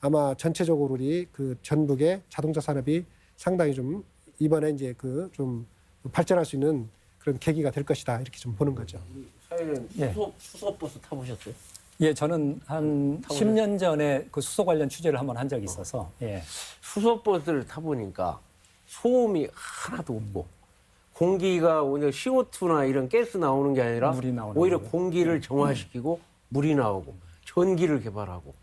S4: 아마 전체적으로 우리 그 전북의 자동차 산업이 상당히 좀 이번에 이제 그 좀 발전할 수 있는 그런 계기가 될 것이다 이렇게 좀 보는 거죠.
S3: 사회는
S1: 예.
S3: 수소버스 타보셨어요?
S1: 예, 저는 한 10년 전에 그 수소 관련 취재를 한번 한 적이 있어서 예.
S3: 수소버스를 타보니까 소음이 하나도 없고 공기가 오히려 CO2나 이런 가스 나오는 게 아니라
S1: 물이 나오는
S3: 오히려
S1: 거예요.
S3: 공기를 정화시키고 물이 나오고 전기를 개발하고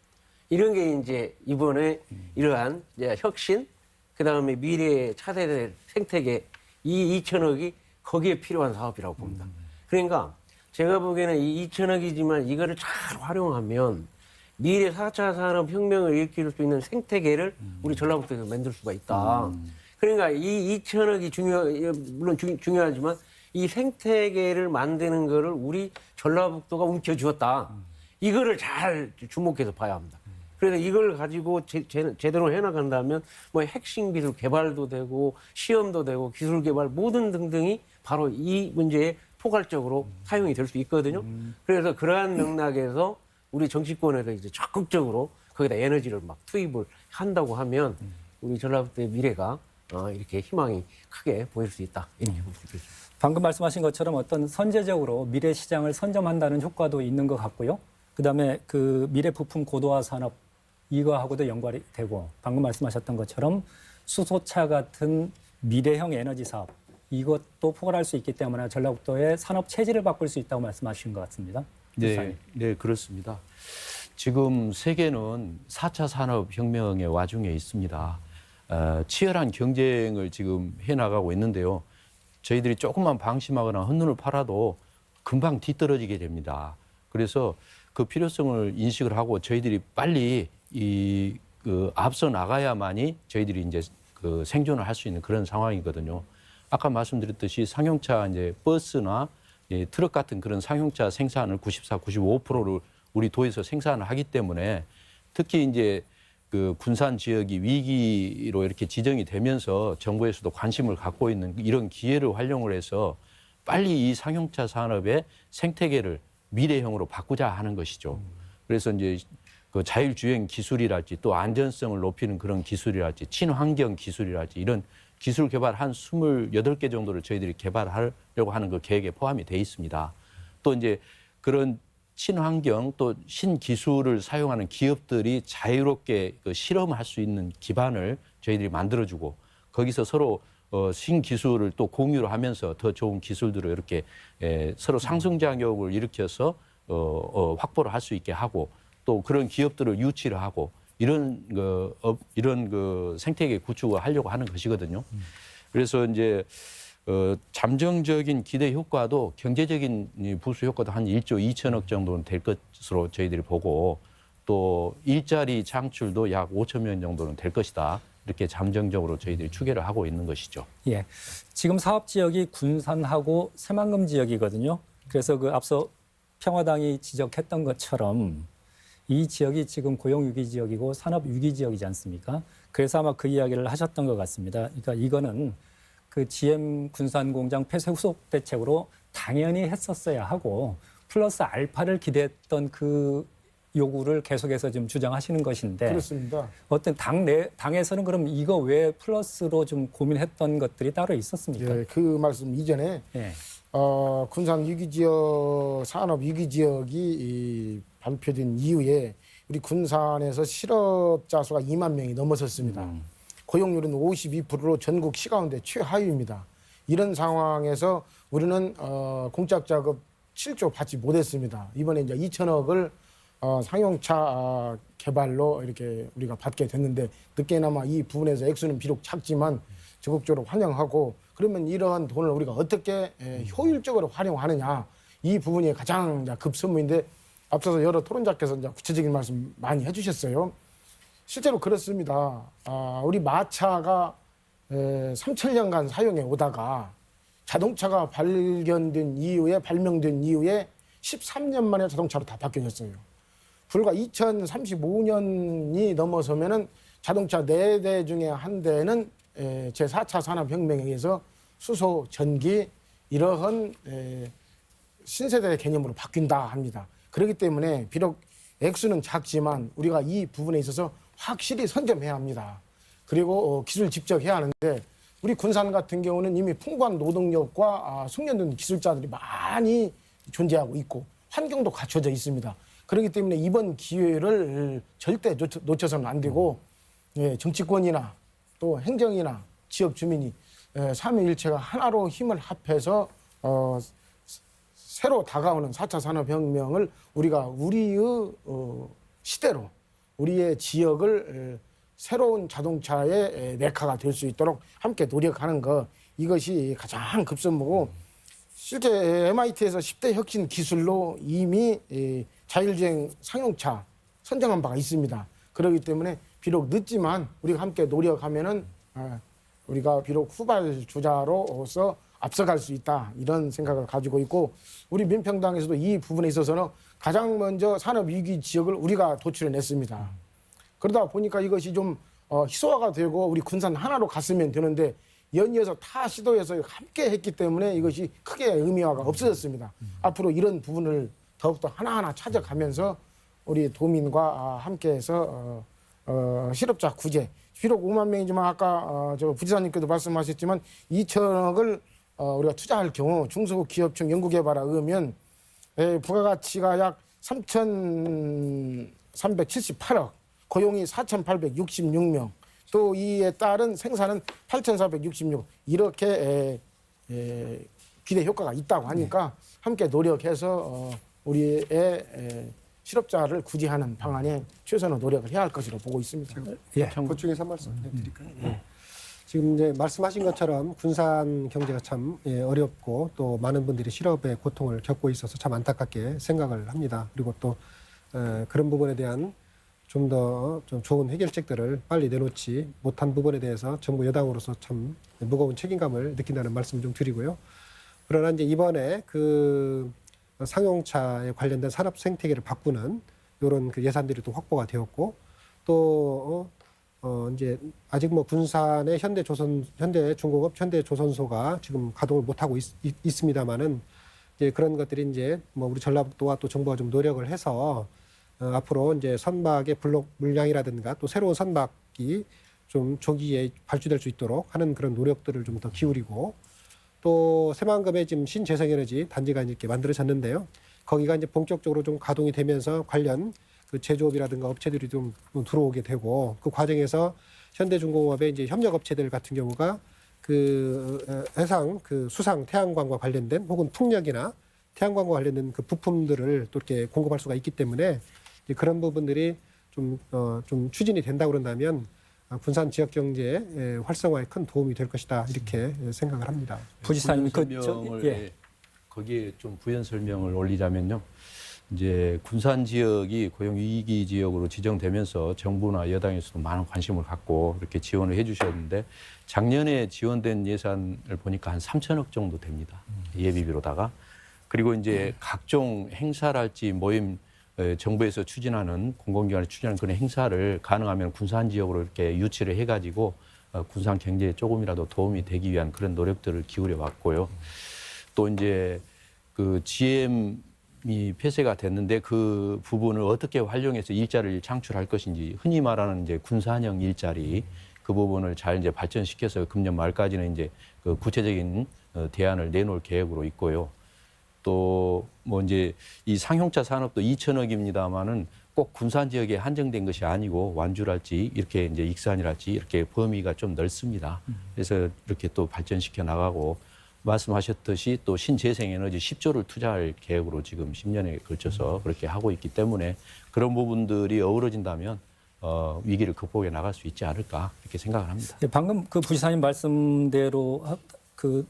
S3: 이런 게 이제 이번에 이러한 이제 혁신 그다음에 미래의 차세대 생태계 이 2천억이 거기에 필요한 사업이라고 봅니다. 그러니까 제가 보기에는 이 2천억이지만 이거를 잘 활용하면 미래 4차 산업혁명을 일으킬 수 있는 생태계를 우리 전라북도에서 만들 수가 있다. 그러니까 이 2천억이 물론 중요하지만 이 생태계를 만드는 거를 우리 전라북도가 움켜쥐었다. 이거를 잘 주목해서 봐야 합니다. 그래서 이걸 가지고 제대로 해나간다면 뭐 핵심 기술 개발도 되고 시험도 되고 기술 개발 모든 등등이 바로 이 문제에 포괄적으로 사용이 될 수 있거든요. 그래서 그러한 맥락에서 우리 정치권에서 이제 적극적으로 거기다 에너지를 막 투입을 한다고 하면 우리 전라북도의 미래가 이렇게 희망이 크게 보일 수 있다. 이렇게 볼 수 있겠습니다.
S1: 방금 말씀하신 것처럼 어떤 선제적으로 미래 시장을 선점한다는 효과도 있는 것 같고요. 그다음에 그 미래 부품 고도화 산업 이거하고도 연관이 되고 방금 말씀하셨던 것처럼 수소차 같은 미래형 에너지 사업 이것도 포괄할 수 있기 때문에 전라북도의 산업 체질을 바꿀 수 있다고 말씀하신 것 같습니다.
S2: 네, 그렇습니다. 지금 세계는 4차 산업혁명의 와중에 있습니다. 치열한 경쟁을 지금 해나가고 있는데요. 저희들이 조금만 방심하거나 한눈을 팔아도 금방 뒤떨어지게 됩니다. 그래서 그 필요성을 인식을 하고 저희들이 빨리 앞서 나가야만이 저희들이 이제 그 생존을 할 수 있는 그런 상황이거든요. 아까 말씀드렸듯이 상용차 이제 버스나 트럭 같은 그런 상용차 생산을 94, 95%를 우리 도에서 생산을 하기 때문에 특히 이제 그 군산 지역이 위기로 이렇게 지정이 되면서 정부에서도 관심을 갖고 있는 이런 기회를 활용을 해서 빨리 이 상용차 산업의 생태계를 미래형으로 바꾸자 하는 것이죠. 그래서 이제 그 자율주행 기술이랄지 또 안전성을 높이는 그런 기술이랄지 친환경 기술이랄지 이런 기술 개발 한 28개 정도를 저희들이 개발하려고 하는 그 계획에 포함이 돼 있습니다. 또 이제 그런 친환경 또 신기술을 사용하는 기업들이 자유롭게 그 실험할 수 있는 기반을 저희들이 만들어주고 거기서 서로 신기술을 또 공유를 하면서 더 좋은 기술들을 이렇게 서로 상승작용을 일으켜서 확보를 할 수 있게 하고 또 그런 기업들을 유치를 하고 이런 그 생태계 구축을 하려고 하는 것이거든요. 그래서 이제 잠정적인 기대 효과도 경제적인 부수 효과도 한 1조 2천억 정도는 될 것으로 저희들이 보고 또 일자리 창출도 약 5천 명 정도는 될 것이다. 이렇게 잠정적으로 저희들이 추계를 하고 있는 것이죠.
S1: 예. 지금 사업 지역이 군산하고 새만금 지역이거든요. 그래서 그 앞서 평화당이 지적했던 것처럼 이 지역이 지금 고용위기 지역이고 산업위기 지역이지 않습니까? 그래서 아마 그 이야기를 하셨던 것 같습니다. 그러니까 이거는 그 GM 군산 공장 폐쇄 후속 대책으로 당연히 했었어야 하고 플러스 알파를 기대했던 그 요구를 계속해서 지금 주장하시는 것인데
S5: 그렇습니다.
S1: 어떤 당에서는 그럼 이거 왜 플러스로 좀 고민했던 것들이 따로 있었습니까?
S5: 예, 그 말씀 이전에
S1: 예.
S5: 군산 위기지역 산업 위기지역이 발표된 이후에 우리 군산에서 실업자 수가 2만 명이 넘어섰습니다. 고용률은 52%로 전국 시 가운데 최하위입니다. 이런 상황에서 우리는 공적 자금 7조 받지 못했습니다. 이번에 이제 2천억을 상용차 개발로 이렇게 우리가 받게 됐는데 늦게나마 이 부분에서 액수는 비록 작지만 적극적으로 환영하고, 그러면 이러한 돈을 우리가 어떻게 효율적으로 활용하느냐, 이 부분이 가장 급선무인데, 앞서서 여러 토론자께서 이제 구체적인 말씀 많이 해주셨어요. 실제로 그렇습니다. 우리 마차가 3,000년간 사용해 오다가 자동차가 발명된 이후에 13년 만에 자동차로 다 바뀌어졌어요. 불과 2035년이 넘어서면은 자동차 4대 중에 한 대는 제4차 산업혁명에 의해서 수소, 전기 이러한 신세대 개념으로 바뀐다 합니다. 그렇기 때문에 비록 액수는 작지만 우리가 이 부분에 있어서 확실히 선점해야 합니다. 그리고 기술 집적해야 하는데, 우리 군산 같은 경우는 이미 풍부한 노동력과 숙련된 기술자들이 많이 존재하고 있고 환경도 갖춰져 있습니다. 그렇기 때문에 이번 기회를 절대 놓쳐서는 안 되고, 정치권이나 또 행정이나 지역 주민이 삼위일체가 하나로 힘을 합해서 새로 다가오는 4차 산업혁명을 우리가 우리의 시대로 우리의 지역을 새로운 자동차의 메카가 될 수 있도록 함께 노력하는 것, 이것이 가장 급선무고, 실제 MIT에서 10대 혁신 기술로 이미 자율주행 상용차 선정한 바가 있습니다. 그렇기 때문에 비록 늦지만 우리가 함께 노력하면은 우리가 비록 후발주자로서 앞서갈 수 있다, 이런 생각을 가지고 있고, 우리 민평당에서도 이 부분에 있어서는 가장 먼저 산업위기 지역을 우리가 도출해냈습니다. 그러다 보니까 이것이 좀 희소화가 되고 우리 군산 하나로 갔으면 되는데, 연이어서 타 시도에서 함께 했기 때문에 이것이 크게 의미화가 없어졌습니다. 앞으로 이런 부분을 더욱더 하나하나 찾아가면서 우리 도민과 함께해서 실업자 구제, 비록 5만 명이지만 아까 저 부지사님께도 말씀하셨지만 2천억을 우리가 투자할 경우 중소기업청 연구개발에 의하면 부가가치가 약 3,378억, 고용이 4,866명, 또 이에 따른 생산은 8,466억, 이렇게 기대 효과가 있다고 하니까 함께 노력해서 우리의 실업자를 구제하는 방안에 최선의 노력을 해야 할 것으로 보고 있습니다.
S4: 예, 보충해서 말씀드릴까요? 지금 이제 말씀하신 것처럼 군산 경제가 참 어렵고 또 많은 분들이 실업의 고통을 겪고 있어서 참 안타깝게 생각을 합니다. 그리고 또 그런 부분에 대한 좀 더 좀 좋은 해결책들을 빨리 내놓지 못한 부분에 대해서 정부 여당으로서 참 무거운 책임감을 느낀다는 말씀 좀 드리고요. 그러나 이제 이번에 그 상용차에 관련된 산업 생태계를 바꾸는 이런 그 예산들이 또 확보가 되었고, 또 이제 아직 뭐 군산의 현대중공업, 현대조선소가 지금 가동을 못 하고 있습니다만은 이제 그런 것들이 이제 뭐 우리 전라북도와 또 정부가 좀 노력을 해서 앞으로 이제 선박의 블록 물량이라든가 또 새로운 선박이 좀 조기에 발주될 수 있도록 하는 그런 노력들을 좀 더 기울이고, 또 새만금에 지금 신재생에너지 단지가 이렇게 만들어졌는데요. 거기가 이제 본격적으로 좀 가동이 되면서 관련 그 제조업이라든가 업체들이 좀 들어오게 되고, 그 과정에서 현대중공업의 이제 협력업체들 같은 경우가 그 해상 그 수상 태양광과 관련된 혹은 풍력이나 태양광과 관련된 그 부품들을 또 이렇게 공급할 수가 있기 때문에 이제 그런 부분들이 좀 추진이 된다고 그런다면 군산 지역 경제 활성화에 큰 도움이 될 것이다, 이렇게 생각을 합니다.
S1: 부지사님
S2: 거기에 좀 부연 설명을 올리자면요. 이제 군산 지역이 고용 위기 지역으로 지정되면서 정부나 여당에서도 많은 관심을 갖고 이렇게 지원을 해주셨는데, 작년에 지원된 예산을 보니까 한 3천억 정도 됩니다. 예비비로다가. 그리고 이제 각종 행사랄지 모임, 정부에서 추진하는 공공기관이 추진하는 그런 행사를 가능하면 군산 지역으로 이렇게 유치를 해가지고 군산 경제에 조금이라도 도움이 되기 위한 그런 노력들을 기울여 왔고요. 또 이제 그 GM이 폐쇄가 됐는데 그 부분을 어떻게 활용해서 일자리를 창출할 것인지, 흔히 말하는 이제 군산형 일자리, 그 부분을 잘 이제 발전시켜서 금년 말까지는 이제 그 구체적인 대안을 내놓을 계획으로 있고요. 또 뭐 이제 이 상용차 산업도 2천억입니다만은 꼭 군산 지역에 한정된 것이 아니고 완주랄지 이렇게 이제 익산이랄지 이렇게 범위가 좀 넓습니다. 그래서 이렇게 또 발전시켜 나가고 말씀하셨듯이 또 신재생에너지 10조를 투자할 계획으로 지금 10년에 걸쳐서 그렇게 하고 있기 때문에 그런 부분들이 어우러진다면 위기를 극복해 나갈 수 있지 않을까 이렇게 생각을 합니다.
S1: 예, 방금 그 부시사님 말씀대로 그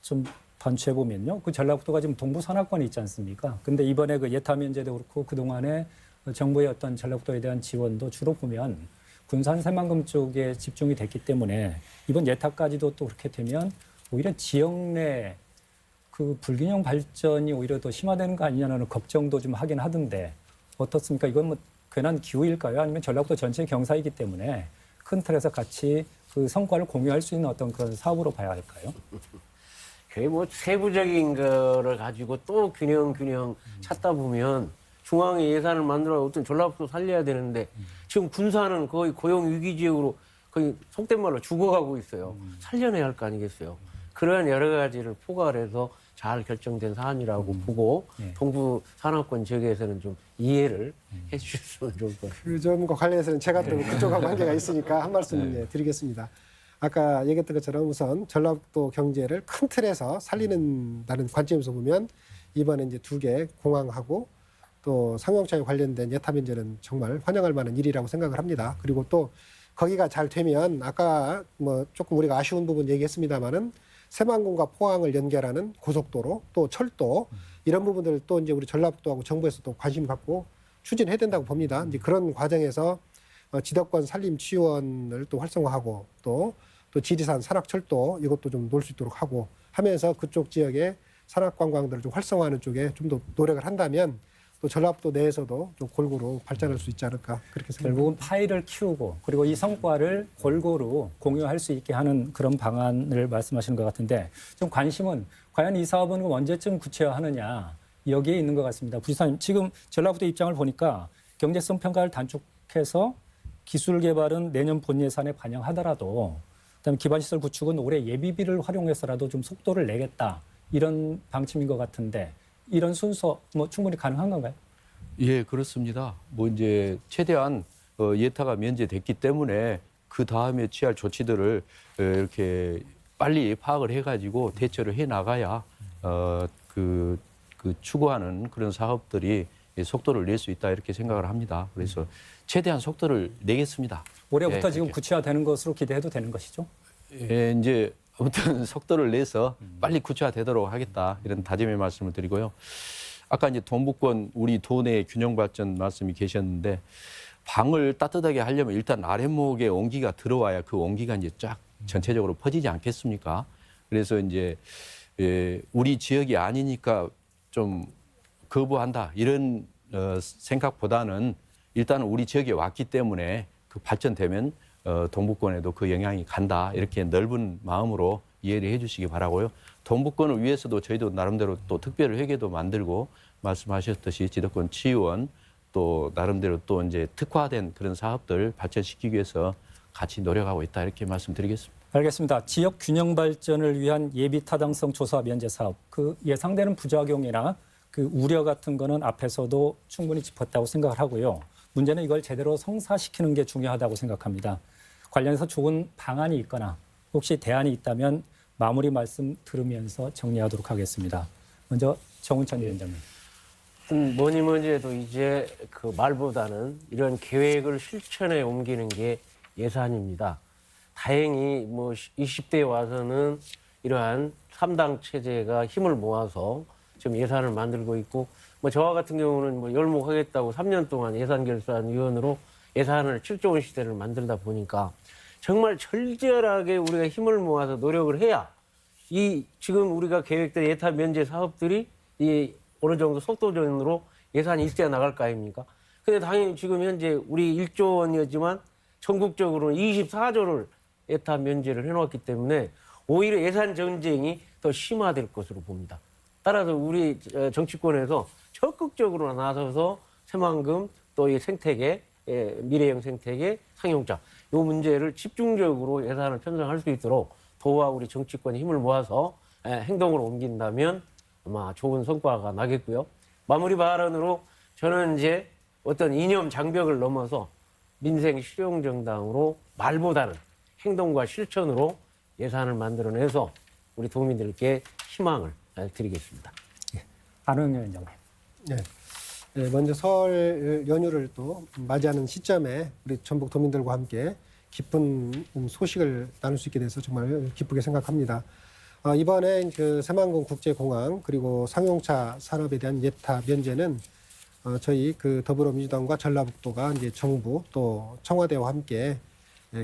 S1: 좀 반추해 보면요, 그 전라북도가 지금 동부 산악권에 있지 않습니까? 근데 이번에 그 예타 면제도 그렇고 그 동안에 정부의 어떤 전라북도에 대한 지원도 주로 보면 군산 새만금 쪽에 집중이 됐기 때문에 이번 예타까지도 또 그렇게 되면 오히려 지역 내 그 불균형 발전이 오히려 더 심화되는 거 아니냐는 걱정도 좀 하긴 하던데 어떻습니까? 이건 뭐 괜한 기우일까요? 아니면 전라북도 전체의 경사이기 때문에 큰 틀에서 같이 그 성과를 공유할 수 있는 어떤 그런 사업으로 봐야 할까요?
S3: 거의 뭐 세부적인 거를 가지고 또 균형 찾다 보면 중앙에 예산을 만들어 어떤 전라북도 살려야 되는데 지금 군산은 거의 고용 위기 지역으로 거의 속된 말로 죽어가고 있어요. 살려내야 할 거 아니겠어요. 그런 여러 가지를 포괄해서 잘 결정된 사안이라고 보고 동부 산악권 지역에서는 좀 이해를 해주셨으면 좋을 것 같아요.
S4: 그 점과 관련해서는 제가 또 그쪽하고 관계가 있으니까 한 말씀 드리겠습니다. 아까 얘기했던 것처럼 우선 전라북도 경제를 큰 틀에서 살리는다는 관점에서 보면 이번에 이제 2개 공항하고 또 상용차에 관련된 예타 면제는 정말 환영할 만한 일이라고 생각을 합니다. 그리고 또 거기가 잘 되면 아까 뭐 조금 우리가 아쉬운 부분 얘기했습니다마는 새만금과 포항을 연결하는 고속도로 또 철도 이런 부분들 또 이제 우리 전라북도하고 정부에서 또 관심 갖고 추진해야 된다고 봅니다. 이제 그런 과정에서 지도권 산림 지원을 또 활성화하고 또 지리산 산악철도 이것도 좀 놓을 수 있도록 하고 하면서 그쪽 지역의 산악관광들을 좀 활성화하는 쪽에 좀 더 노력을 한다면 또 전라북도 내에서도 좀 골고루 발전할 수 있지 않을까 그렇게 생각합니다.
S1: 결국은 파이를 키우고 그리고 이 성과를 골고루 공유할 수 있게 하는 그런 방안을 말씀하시는 것 같은데 좀 관심은 과연 이 사업은 언제쯤 구체화하느냐 여기에 있는 것 같습니다. 부지사님 지금 전라북도 입장을 보니까 경제성 평가를 단축해서 기술 개발은 내년 본 예산에 반영하더라도 그다음에 기반시설 구축은 올해 예비비를 활용해서라도 좀 속도를 내겠다 이런 방침인 것 같은데 이런 순서 뭐 충분히 가능한 건가요?
S2: 예, 그렇습니다. 뭐 이제 최대한 예타가 면제됐기 때문에 그 다음에 취할 조치들을 이렇게 빨리 파악을 해가지고 대처를 해 나가야 그 추구하는 그런 사업들이 속도를 낼 수 있다 이렇게 생각을 합니다. 그래서 최대한 속도를 내겠습니다.
S1: 올해부터
S2: 예,
S1: 지금
S2: 그렇게.
S1: 구체화되는 것으로 기대해도 되는 것이죠?
S2: 예, 이제 아무튼 속도를 내서 빨리 구체화되도록 하겠다 이런 다짐의 말씀을 드리고요. 아까 이제 동북권 우리 도내 균형 발전 말씀이 계셨는데 방을 따뜻하게 하려면 일단 아랫목에 온기가 들어와야 그 온기가 이제 쫙 전체적으로 퍼지지 않겠습니까? 그래서 이제 우리 지역이 아니니까 좀 거부한다 이런 생각보다는 일단은 우리 지역에 왔기 때문에 그 발전되면 동북권에도 그 영향이 간다 이렇게 넓은 마음으로 이해를 해주시기 바라고요. 동북권을 위해서도 저희도 나름대로 또 특별 회계도 만들고 말씀하셨듯이 지도권 지원 또 나름대로 또 이제 특화된 그런 사업들 발전시키기 위해서 같이 노력하고 있다 이렇게 말씀드리겠습니다.
S1: 알겠습니다. 지역 균형 발전을 위한 예비 타당성 조사 면제 사업 그 예상되는 부작용이나 그 우려 같은 거는 앞에서도 충분히 짚었다고 생각을 하고요. 문제는 이걸 제대로 성사시키는 게 중요하다고 생각합니다. 관련해서 좋은 방안이 있거나 혹시 대안이 있다면 마무리 말씀 들으면서 정리하도록 하겠습니다. 먼저 정운찬 위원장님.
S3: 뭐니 해도 이제 그 말보다는 이런 계획을 실천에 옮기는 게 예산입니다. 다행히 뭐 20대에 와서는 이러한 3당 체제가 힘을 모아서 지금 예산을 만들고 있고 뭐 저와 같은 경우는 뭐 열목하겠다고 3년 동안 예산결산위원으로 예산을 7조 원 시대를 만들다 보니까 정말 절절하게 우리가 힘을 모아서 노력을 해야 이 지금 우리가 계획된 예타 면제 사업들이 이 어느 정도 속도전으로 예산이 일대에 나갈 거 아닙니까? 근데 당연히 지금 현재 우리 1조 원이었지만 전국적으로는 24조를 예타 면제를 해놓았기 때문에 오히려 예산 전쟁이 더 심화될 것으로 봅니다. 따라서 우리 정치권에서 적극적으로 나서서 새만금 또 이 생태계, 미래형 생태계, 상용차 이 문제를 집중적으로 예산을 편성할 수 있도록 도와 우리 정치권이 힘을 모아서 행동으로 옮긴다면 아마 좋은 성과가 나겠고요. 마무리 발언으로 저는 이제 어떤 이념 장벽을 넘어서 민생 실용 정당으로 말보다는 행동과 실천으로 예산을 만들어내서 우리 도민들께 희망을 드리겠습니다.
S1: 안원 위원장님.
S4: 네. 네, 먼저 설 연휴를 또 맞이하는 시점에 우리 전북 도민들과 함께 기쁜 소식을 나눌 수 있게 돼서 정말 기쁘게 생각합니다. 이번에 그 새만금 국제공항 그리고 상용차 산업에 대한 예타 면제는 저희 그 더불어민주당과 전라북도가 이제 정부 또 청와대와 함께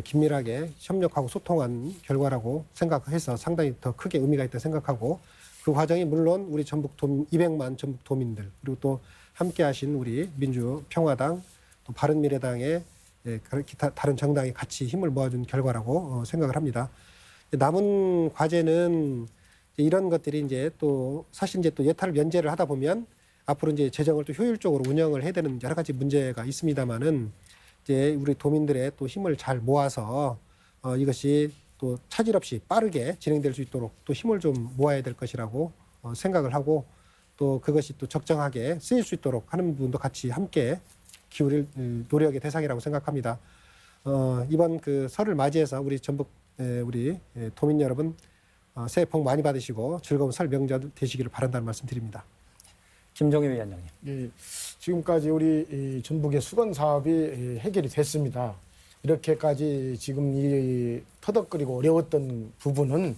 S4: 긴밀하게 협력하고 소통한 결과라고 생각해서 상당히 더 크게 의미가 있다 생각하고 그 과정이 물론 우리 전북 도민 200만 전북 도민들 그리고 또 함께하신 우리 민주평화당 또 바른미래당의 기타 다른 정당이 같이 힘을 모아준 결과라고 생각을 합니다. 남은 과제는 이런 것들이 이제 또 사실 이제 또 예타를 면제를 하다 보면 앞으로 이제 재정을 또 효율적으로 운영을 해야 되는 여러 가지 문제가 있습니다만은 이제 우리 도민들의 또 힘을 잘 모아서 이것이 또 차질 없이 빠르게 진행될 수 있도록 또 힘을 좀 모아야 될 것이라고 생각을 하고 또 그것이 또 적정하게 쓰일 수 있도록 하는 부분도 같이 함께 기울일 노력의 대상이라고 생각합니다. 이번 그 설을 맞이해서 우리 전북 우리 도민 여러분 새해 복 많이 받으시고 즐거운 설 명절 되시기를 바란다는 말씀 드립니다.
S1: 김종인 위원장님.
S5: 예, 지금까지 우리 이 전북의 수건 사업이 해결이 됐습니다. 이렇게까지 지금 이 터덕거리고 어려웠던 부분은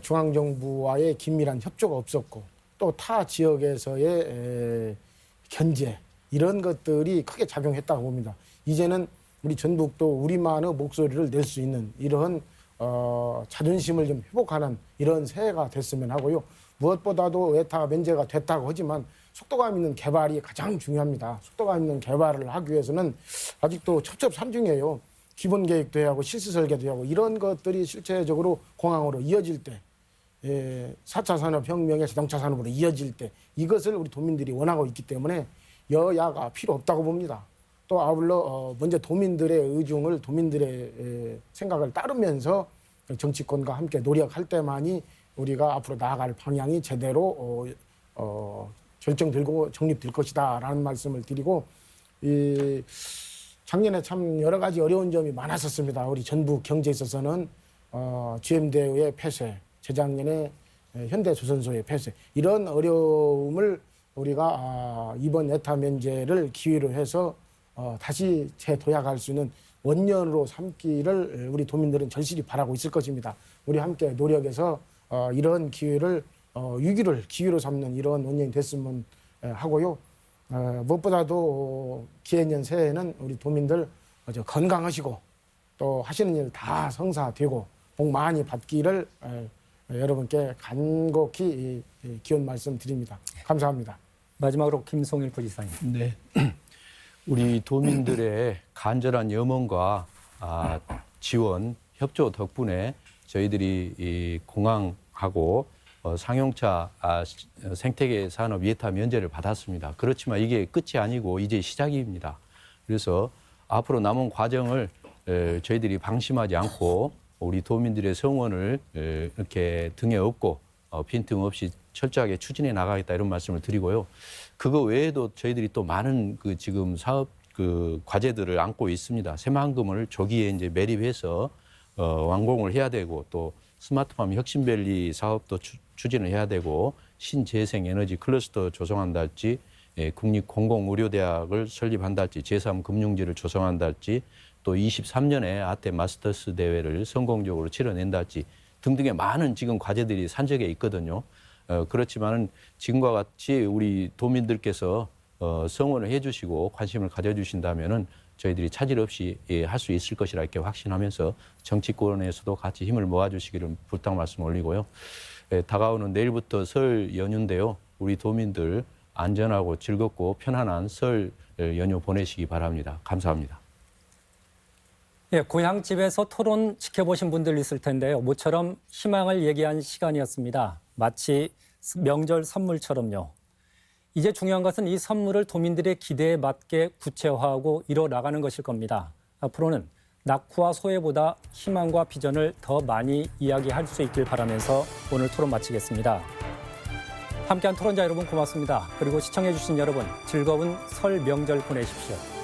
S5: 중앙정부와의 긴밀한 협조가 없었고 또 타 지역에서의 견제 이런 것들이 크게 작용했다고 봅니다. 이제는 우리 전북도 우리만의 목소리를 낼 수 있는 이런 자존심을 좀 회복하는 이런 새해가 됐으면 하고요. 무엇보다도 예타 면제가 됐다고 하지만 속도감 있는 개발이 가장 중요합니다. 속도감 있는 개발을 하기 위해서는 아직도 첩첩산중이에요. 기본 계획도 해야 하고 실수 설계도 해야 하고 이런 것들이 실체적으로 공항으로 이어질 때 4차 산업혁명의 자동차 산업으로 이어질 때 이것을 우리 도민들이 원하고 있기 때문에 여야가 필요 없다고 봅니다. 또 아울러 먼저 도민들의 의중을 도민들의 생각을 따르면서 정치권과 함께 노력할 때만이 우리가 앞으로 나아갈 방향이 제대로 결정되고 정립될 것이다라는 말씀을 드리고 작년에 참 여러 가지 어려운 점이 많았었습니다. 우리 전북 경제에 있어서는 GM대의 폐쇄, 재작년에 현대조선소의 폐쇄 이런 어려움을 우리가 이번 예타 면제를 기회로 해서 다시 재도약할 수 있는 원년으로 삼기를 우리 도민들은 절실히 바라고 있을 것입니다. 우리 함께 노력해서 이런 기회를 위기를 기회로 삼는 이런 원년이 됐으면 하고요. 무엇보다도 기해년 새해에는 우리 도민들 건강하시고 또 하시는 일 다 성사되고 복 많이 받기를 여러분께 간곡히 기원 말씀드립니다. 감사합니다.
S1: 마지막으로 김송일 부지사님.
S2: 네. 우리 도민들의 간절한 염원과 지원, 협조 덕분에 저희들이 이 공항하고 상용차 생태계 산업 예타 면제를 받았습니다. 그렇지만 이게 끝이 아니고 이제 시작입니다. 그래서 앞으로 남은 과정을 저희들이 방심하지 않고 우리 도민들의 성원을 이렇게 등에 업고 빈틈없이 철저하게 추진해 나가겠다 이런 말씀을 드리고요. 그거 외에도 저희들이 또 많은 그 지금 사업 그 과제들을 안고 있습니다. 새만금을 조기에 이제 매립해서 완공을 해야 되고 또 스마트팜 혁신밸리 사업도 추진을 해야 되고 신재생 에너지 클러스터 조성한다 할지 국립공공의료대학을 설립한다 할지 제3금융지를 조성한다 할지 또 23년에 아태 마스터스 대회를 성공적으로 치러낸다 할지 등등의 많은 지금 과제들이 산적에 있거든요. 그렇지만은 지금과 같이 우리 도민들께서 성원을 해주시고 관심을 가져주신다면은 저희들이 차질 없이 할 수 있을 것이라 이렇게 확신하면서 정치권에서도 같이 힘을 모아주시기를 부탁 말씀 올리고요. 다가오는 내일부터 설 연휴인데요. 우리 도민들 안전하고 즐겁고 편안한 설 연휴 보내시기 바랍니다. 감사합니다.
S1: 예, 고향집에서 토론 지켜보신 분들 있을 텐데요. 모처럼 희망을 얘기한 시간이었습니다. 마치 명절 선물처럼요. 이제 중요한 것은 이 선물을 도민들의 기대에 맞게 구체화하고 이뤄나가는 것일 겁니다. 앞으로는 낙후와 소회보다 희망과 비전을 더 많이 이야기할 수 있길 바라면서 오늘 토론 마치겠습니다. 함께한 토론자 여러분 고맙습니다. 그리고 시청해주신 여러분 즐거운 설 명절 보내십시오.